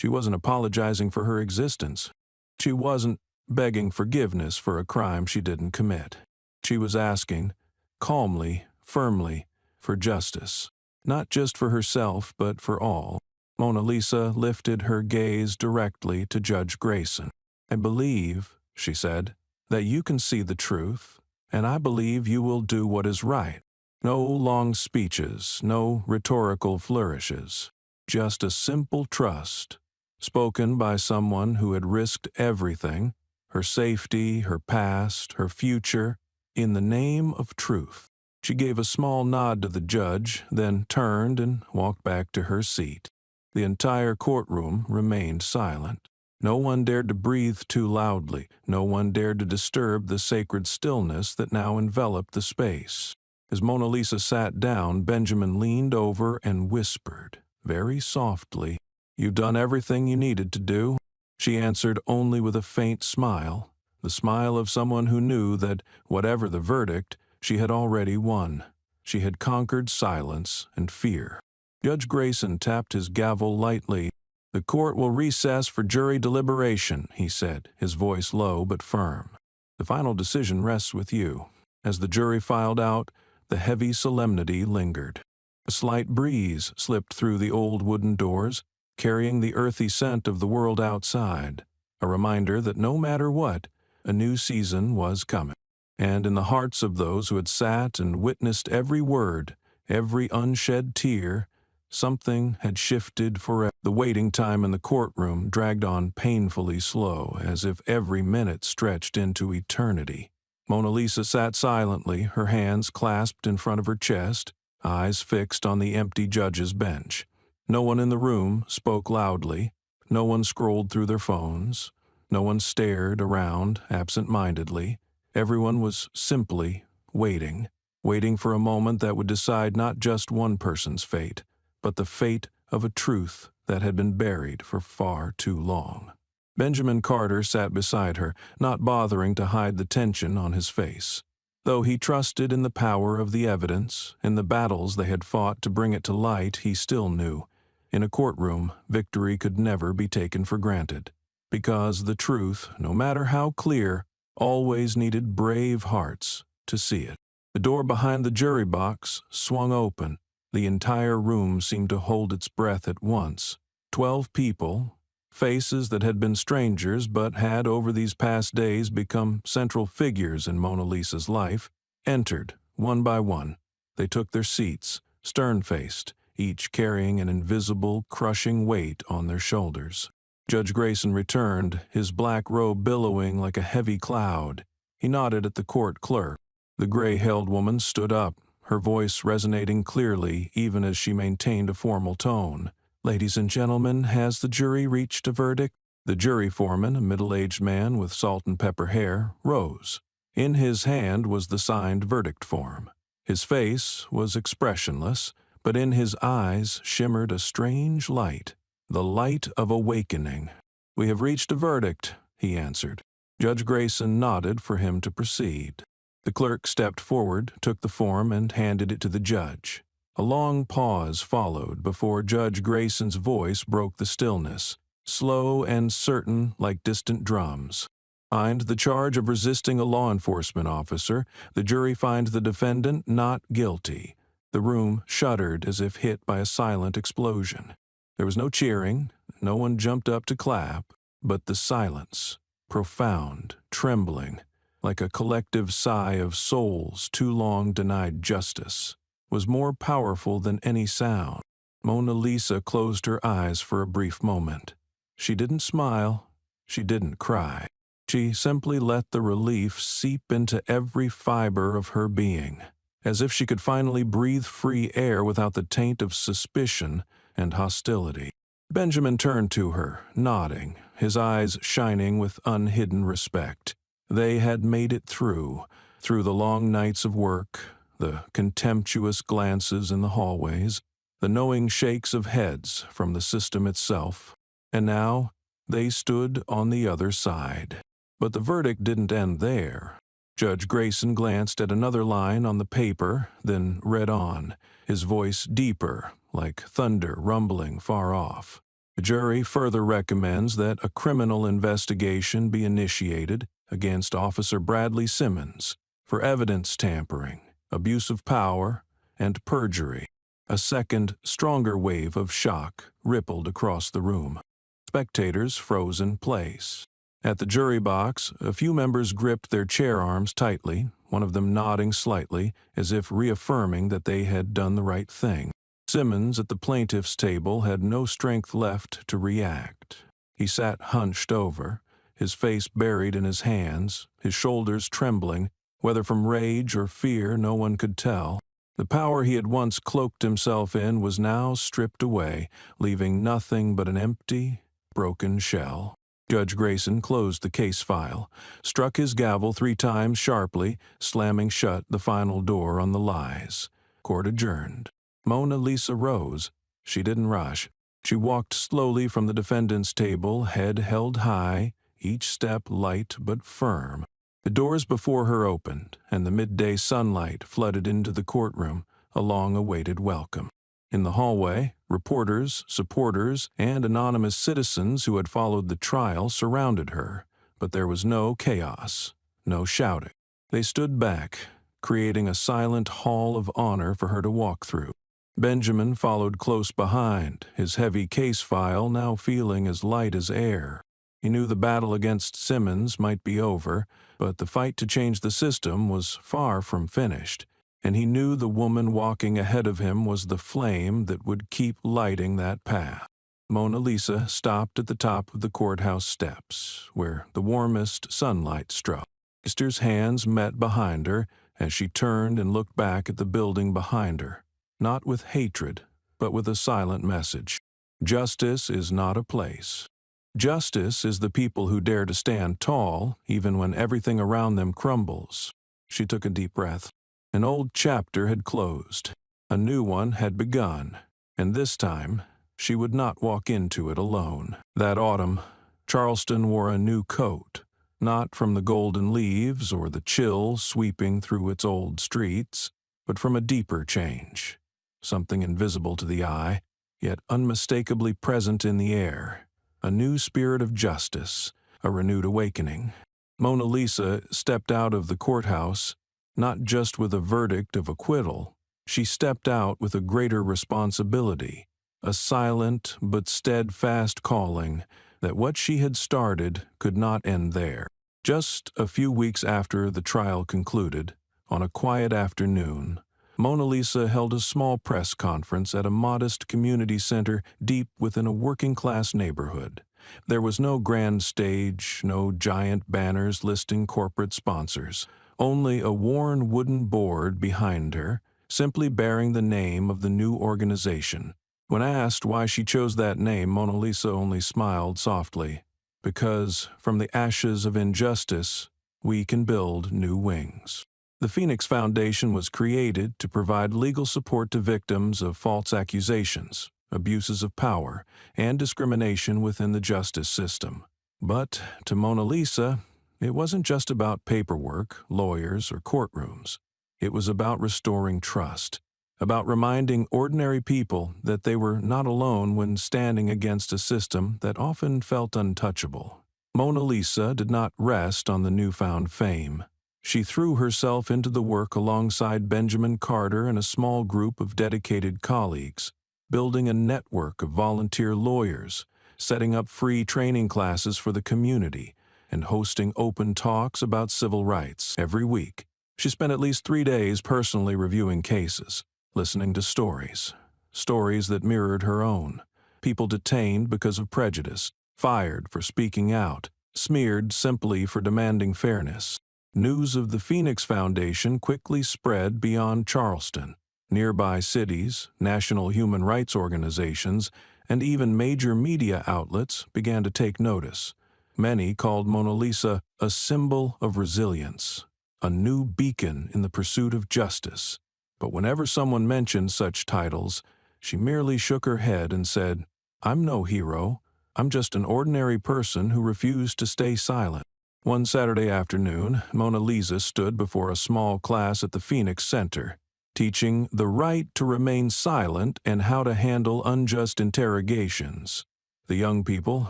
S1: She wasn't apologizing for her existence. She wasn't begging forgiveness for a crime she didn't commit. She was asking, calmly, firmly, for justice, not just for herself, but for all. Mona Lisa lifted her gaze directly to Judge Grayson. "I believe," she said, "that you can see the truth, and I believe you will do what is right. No long speeches, no rhetorical flourishes, just a simple trust, spoken by someone who had risked everything, her safety, her past, her future, in the name of truth." She gave a small nod to the judge, then turned and walked back to her seat. The entire courtroom remained silent. No one dared to breathe too loudly. No one dared to disturb the sacred stillness that now enveloped the space. As Mona Lisa sat down, Benjamin leaned over and whispered, very softly, "You've done everything you needed to do." She answered only with a faint smile, the smile of someone who knew that, whatever the verdict, she had already won. She had conquered silence and fear. Judge Grayson tapped his gavel lightly. "The court will recess for jury deliberation," he said, his voice low but firm. "The final decision rests with you." As the jury filed out, the heavy solemnity lingered. A slight breeze slipped through the old wooden doors, carrying the earthy scent of the world outside, a reminder that no matter what, a new season was coming. And in the hearts of those who had sat and witnessed every word, every unshed tear, something had shifted forever. The waiting time in the courtroom dragged on painfully slow, as if every minute stretched into eternity. Mona Lisa sat silently, her hands clasped in front of her chest, eyes fixed on the empty judge's bench. No one in the room spoke loudly. No one scrolled through their phones. No one stared around absent-mindedly. Everyone was simply waiting, waiting for a moment that would decide not just one person's fate, but the fate of a truth that had been buried for far too long. Benjamin Carter sat beside her, not bothering to hide the tension on his face. Though he trusted in the power of the evidence, in the battles they had fought to bring it to light, he still knew. In a courtroom, victory could never be taken for granted, because the truth, no matter how clear, always needed brave hearts to see it. The door behind the jury box swung open. The entire room seemed to hold its breath at once. 12 people, faces that had been strangers but had over these past days become central figures in Mona Lisa's life, entered one by one. They took their seats, stern-faced, each carrying an invisible, crushing weight on their shoulders. Judge Grayson returned, his black robe billowing like a heavy cloud. He nodded at the court clerk. The gray-haired woman stood up, her voice resonating clearly even as she maintained a formal tone. "Ladies and gentlemen, has the jury reached a verdict?" The jury foreman, a middle-aged man with salt and pepper hair, rose. In his hand was the signed verdict form. His face was expressionless, but in his eyes shimmered a strange light, the light of awakening. "We have reached a verdict," he answered. Judge Grayson nodded for him to proceed. The clerk stepped forward, took the form, and handed it to the judge. A long pause followed before Judge Grayson's voice broke the stillness, slow and certain like distant drums. "Find the charge of resisting a law enforcement officer. The jury finds the defendant not guilty." The room shuddered as if hit by a silent explosion. There was no cheering, no one jumped up to clap, but the silence, profound, trembling, like a collective sigh of souls too long denied justice, was more powerful than any sound. Mona Lisa closed her eyes for a brief moment. She didn't smile, she didn't cry. She simply let the relief seep into every fiber of her being, as if she could finally breathe free air without the taint of suspicion and hostility. Benjamin turned to her, nodding, his eyes shining with unhidden respect. They had made it through the long nights of work, the contemptuous glances in the hallways, the knowing shakes of heads from the system itself, and now they stood on the other side. But the verdict didn't end there. Judge Grayson glanced at another line on the paper, then read on, his voice deeper, like thunder rumbling far off. "The jury further recommends that a criminal investigation be initiated against Officer Bradley Simmons for evidence tampering, abuse of power, and perjury." A second, stronger wave of shock rippled across the room. Spectators froze in place. At the jury box, a few members gripped their chair arms tightly, one of them nodding slightly, as if reaffirming that they had done the right thing. Simmons at the plaintiff's table had no strength left to react. He sat hunched over, his face buried in his hands, his shoulders trembling, whether from rage or fear no one could tell. The power he had once cloaked himself in was now stripped away, leaving nothing but an empty, broken shell. Judge Grayson closed the case file, struck his gavel 3 times sharply, slamming shut the final door on the lies. Court adjourned. Mona Lisa rose. She didn't rush. She walked slowly from the defendant's table, head held high, each step light but firm. The doors before her opened, and the midday sunlight flooded into the courtroom, a long-awaited welcome. In the hallway, reporters, supporters, and anonymous citizens who had followed the trial surrounded her, but there was no chaos, no shouting. They stood back, creating a silent hall of honor for her to walk through. Benjamin followed close behind, his heavy case file now feeling as light as air. He knew the battle against Simmons might be over, but the fight to change the system was far from finished, and he knew the woman walking ahead of him was the flame that would keep lighting that path. Mona Lisa stopped at the top of the courthouse steps, where the warmest sunlight struck. Esther's hands met behind her as she turned and looked back at the building behind her, not with hatred, but with a silent message. Justice is not a place. Justice is the people who dare to stand tall, even when everything around them crumbles. She took a deep breath. An old chapter had closed. A new one had begun, and this time, she would not walk into it alone. That autumn, Charleston wore a new coat, not from the golden leaves or the chill sweeping through its old streets, but from a deeper change, something invisible to the eye, yet unmistakably present in the air. A new spirit of justice, a renewed awakening. Mona Lisa stepped out of the courthouse, not just with a verdict of acquittal. She stepped out with a greater responsibility, a silent but steadfast calling that what she had started could not end there. Just a few weeks after the trial concluded, on a quiet afternoon, Mona Lisa held a small press conference at a modest community center deep within a working-class neighborhood. There was no grand stage, no giant banners listing corporate sponsors, only a worn wooden board behind her, simply bearing the name of the new organization. When asked why she chose that name, Mona Lisa only smiled softly. Because from the ashes of injustice, we can build new wings. The Phoenix Foundation was created to provide legal support to victims of false accusations, abuses of power, and discrimination within the justice system. But to Mona Lisa, it wasn't just about paperwork, lawyers, or courtrooms. It was about restoring trust, about reminding ordinary people that they were not alone when standing against a system that often felt untouchable. Mona Lisa did not rest on the newfound fame. She threw herself into the work alongside Benjamin Carter and a small group of dedicated colleagues, building a network of volunteer lawyers, setting up free training classes for the community, and hosting open talks about civil rights every week. She spent at least 3 days personally reviewing cases, listening to stories that mirrored her own. People detained because of prejudice, fired for speaking out, smeared simply for demanding fairness. News of the Phoenix Foundation quickly spread beyond Charleston. Nearby cities, national human rights organizations, and even major media outlets began to take notice. Many called Mona Lisa a symbol of resilience, a new beacon in the pursuit of justice. But whenever someone mentioned such titles, she merely shook her head and said, "I'm no hero. I'm just an ordinary person who refused to stay silent." One Saturday afternoon, Mona Lisa stood before a small class at the Phoenix Center, teaching the right to remain silent and how to handle unjust interrogations. The young people,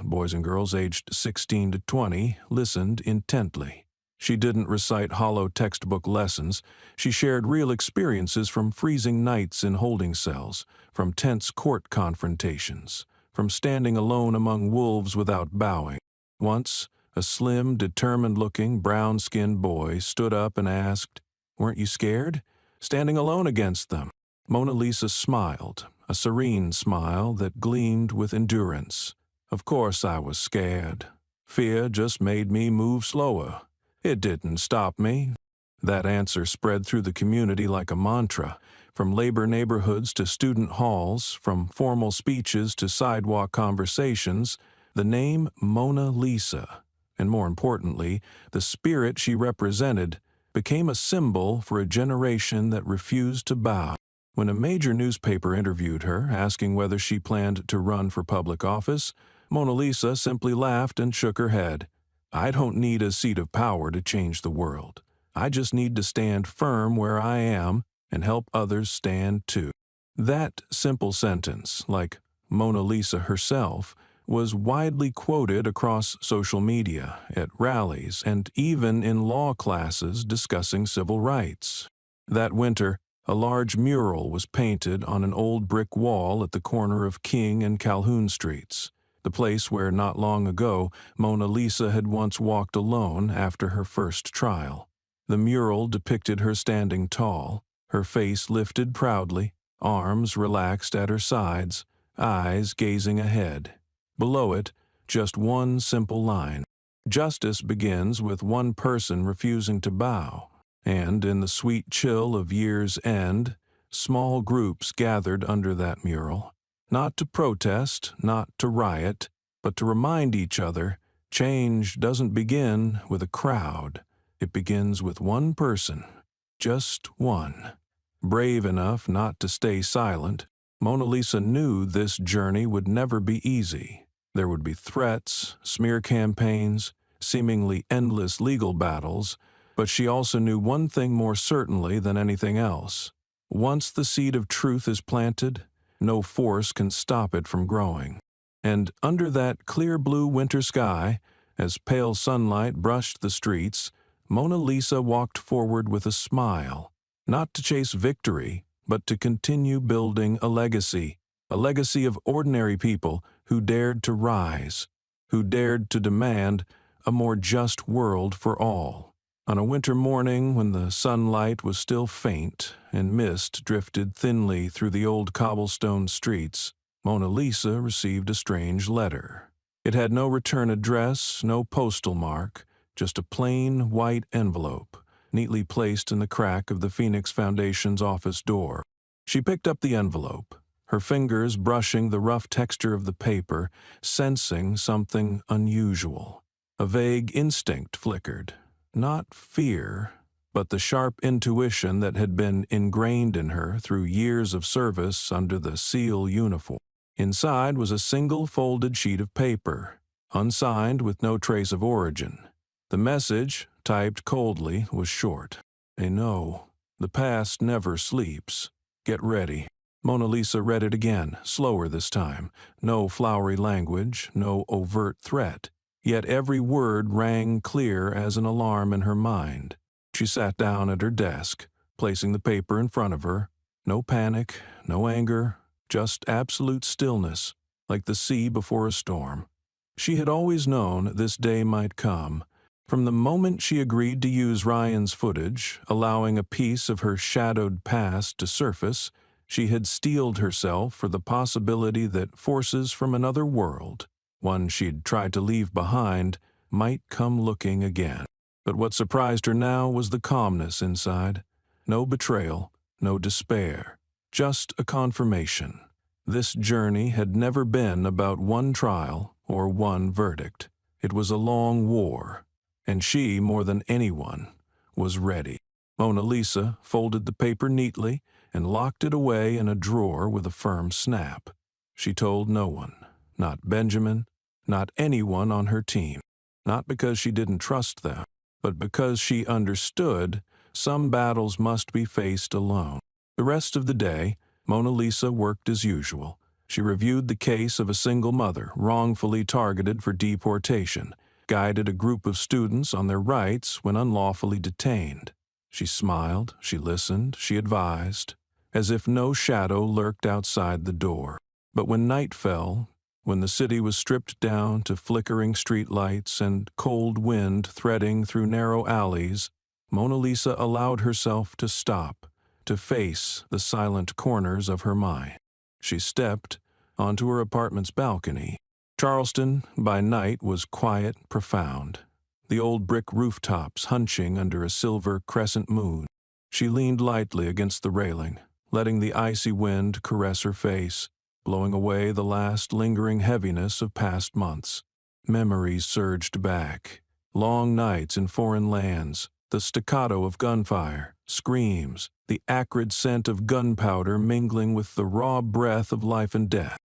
S1: boys and girls aged 16 to 20, listened intently. She didn't recite hollow textbook lessons. She shared real experiences from freezing nights in holding cells, from tense court confrontations, from standing alone among wolves without bowing. Once, a slim, determined-looking, brown-skinned boy stood up and asked, "Weren't you scared? Standing alone against them?" Mona Lisa smiled, a serene smile that gleamed with endurance. "Of course I was scared. Fear just made me move slower. It didn't stop me." That answer spread through the community like a mantra, from labor neighborhoods to student halls, from formal speeches to sidewalk conversations. The name Mona Lisa, and more importantly, the spirit she represented, became a symbol for a generation that refused to bow. When a major newspaper interviewed her, asking whether she planned to run for public office, Mona Lisa simply laughed and shook her head. "I don't need a seat of power to change the world. I just need to stand firm where I am and help others stand too." That simple sentence, like Mona Lisa herself, was widely quoted across social media, at rallies, and even in law classes discussing civil rights. That winter, a large mural was painted on an old brick wall at the corner of King and Calhoun Streets, the place where not long ago Mona Lisa had once walked alone after her first trial. The mural depicted her standing tall, her face lifted proudly, arms relaxed at her sides, eyes gazing ahead. Below it, just one simple line. Justice begins with one person refusing to bow. And in the sweet chill of year's end, small groups gathered under that mural, not to protest, not to riot, but to remind each other change doesn't begin with a crowd. It begins with one person, just one. Brave enough not to stay silent, Mona Lisa knew this journey would never be easy. There would be threats, smear campaigns, seemingly endless legal battles, but she also knew one thing more certainly than anything else. Once the seed of truth is planted, no force can stop it from growing. And under that clear blue winter sky, as pale sunlight brushed the streets, Mona Lisa walked forward with a smile, not to chase victory, but to continue building a legacy of ordinary people who dared to rise, who dared to demand a more just world for all. On a winter morning when the sunlight was still faint and mist drifted thinly through the old cobblestone streets, Mona Lisa received a strange letter. It had no return address, no postal mark, just a plain white envelope, neatly placed in the crack of the Phoenix Foundation's office door. She picked up the envelope, her fingers brushing the rough texture of the paper, sensing something unusual. A vague instinct flickered. Not fear, but the sharp intuition that had been ingrained in her through years of service under the SEAL uniform. Inside was a single folded sheet of paper, unsigned with no trace of origin. The message, typed coldly, was short. A no. The past never sleeps. Get ready. Mona Lisa read it again, slower this time. No flowery language, no overt threat. Yet every word rang clear as an alarm in her mind. She sat down at her desk, placing the paper in front of her. No panic, no anger, just absolute stillness, like the sea before a storm. She had always known this day might come. From the moment she agreed to use Ryan's footage, allowing a piece of her shadowed past to surface, she had steeled herself for the possibility that forces from another world, one she'd tried to leave behind, might come looking again. But what surprised her now was the calmness inside. No betrayal, no despair, just a confirmation. This journey had never been about one trial or one verdict. It was a long war, and she, more than anyone, was ready. Mona Lisa folded the paper neatly and locked it away in a drawer with a firm snap. She told no one, not Benjamin, not anyone on her team, not because she didn't trust them, but because she understood some battles must be faced alone. The rest of the day, Mona Lisa worked as usual. She reviewed the case of a single mother wrongfully targeted for deportation, guided a group of students on their rights when unlawfully detained. She smiled, she listened, she advised, as if no shadow lurked outside the door. But when night fell, when the city was stripped down to flickering streetlights and cold wind threading through narrow alleys, Mona Lisa allowed herself to stop, to face the silent corners of her mind. She stepped onto her apartment's balcony. Charleston, by night, was quiet, profound, the old brick rooftops hunching under a silver crescent moon. She leaned lightly against the railing, letting the icy wind caress her face, blowing away the last lingering heaviness of past months. Memories surged back. Long nights in foreign lands, the staccato of gunfire, screams, the acrid scent of gunpowder mingling with the raw breath of life and death.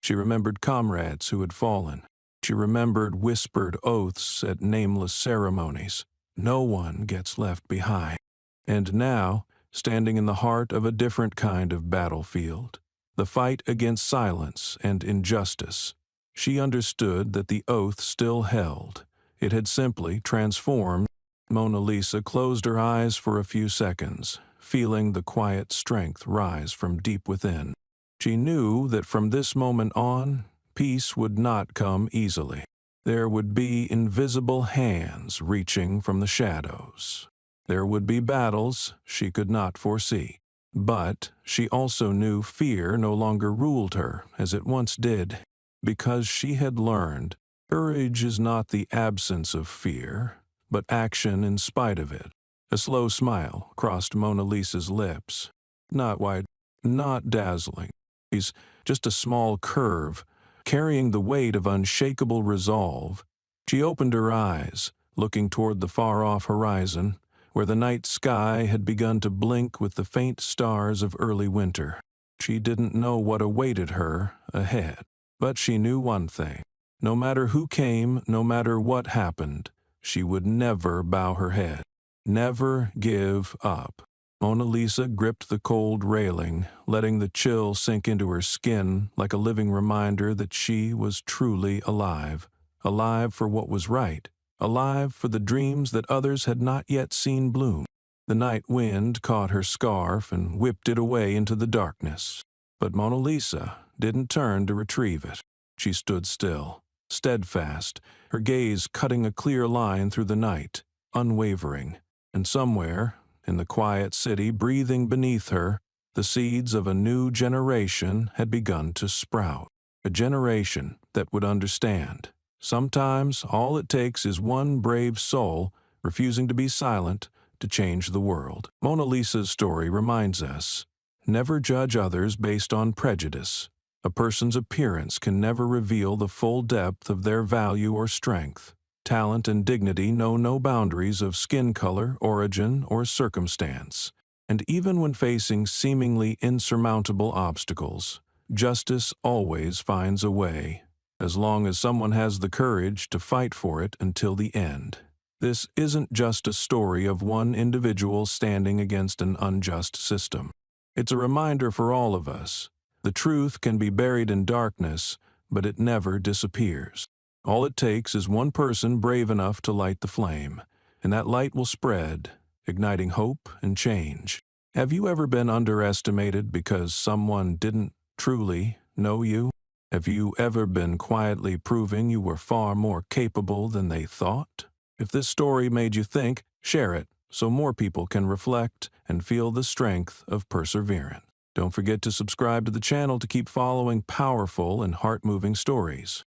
S1: She remembered comrades who had fallen. She remembered whispered oaths at nameless ceremonies. No one gets left behind. And now, standing in the heart of a different kind of battlefield, the fight against silence and injustice. She understood that the oath still held. It had simply transformed. Mona Lisa closed her eyes for a few seconds, feeling the quiet strength rise from deep within. She knew that from this moment on, peace would not come easily. There would be invisible hands reaching from the shadows. There would be battles she could not foresee. But she also knew fear no longer ruled her as it once did, because she had learned courage is not the absence of fear, but action in spite of it. A slow smile crossed Mona Lisa's lips. Not wide, not dazzling. She's just a small curve, carrying the weight of unshakable resolve. She opened her eyes, looking toward the far-off horizon, where the night sky had begun to blink with the faint stars of early winter. She didn't know what awaited her ahead, but she knew one thing. No matter who came, no matter what happened, she would never bow her head, never give up. Mona Lisa gripped the cold railing, letting the chill sink into her skin like a living reminder that she was truly alive, alive for what was right, alive for the dreams that others had not yet seen bloom. The night wind caught her scarf and whipped it away into the darkness. But Mona Lisa didn't turn to retrieve it. She stood still, steadfast, her gaze cutting a clear line through the night, unwavering. And somewhere, in the quiet city breathing beneath her, the seeds of a new generation had begun to sprout. A generation that would understand. Sometimes all it takes is one brave soul refusing to be silent to change the world. Mona Lisa's story reminds us, never judge others based on prejudice. A person's appearance can never reveal the full depth of their value or strength. Talent and dignity know no boundaries of skin color, origin, or circumstance. And even when facing seemingly insurmountable obstacles, justice always finds a way, as long as someone has the courage to fight for it until the end. This isn't just a story of one individual standing against an unjust system. It's a reminder for all of us. The truth can be buried in darkness, but it never disappears. All it takes is one person brave enough to light the flame, and that light will spread, igniting hope and change. Have you ever been underestimated because someone didn't truly know you? Have you ever been quietly proving you were far more capable than they thought? If this story made you think, share it so more people can reflect and feel the strength of perseverance. Don't forget to subscribe to the channel to keep following powerful and heart-moving stories.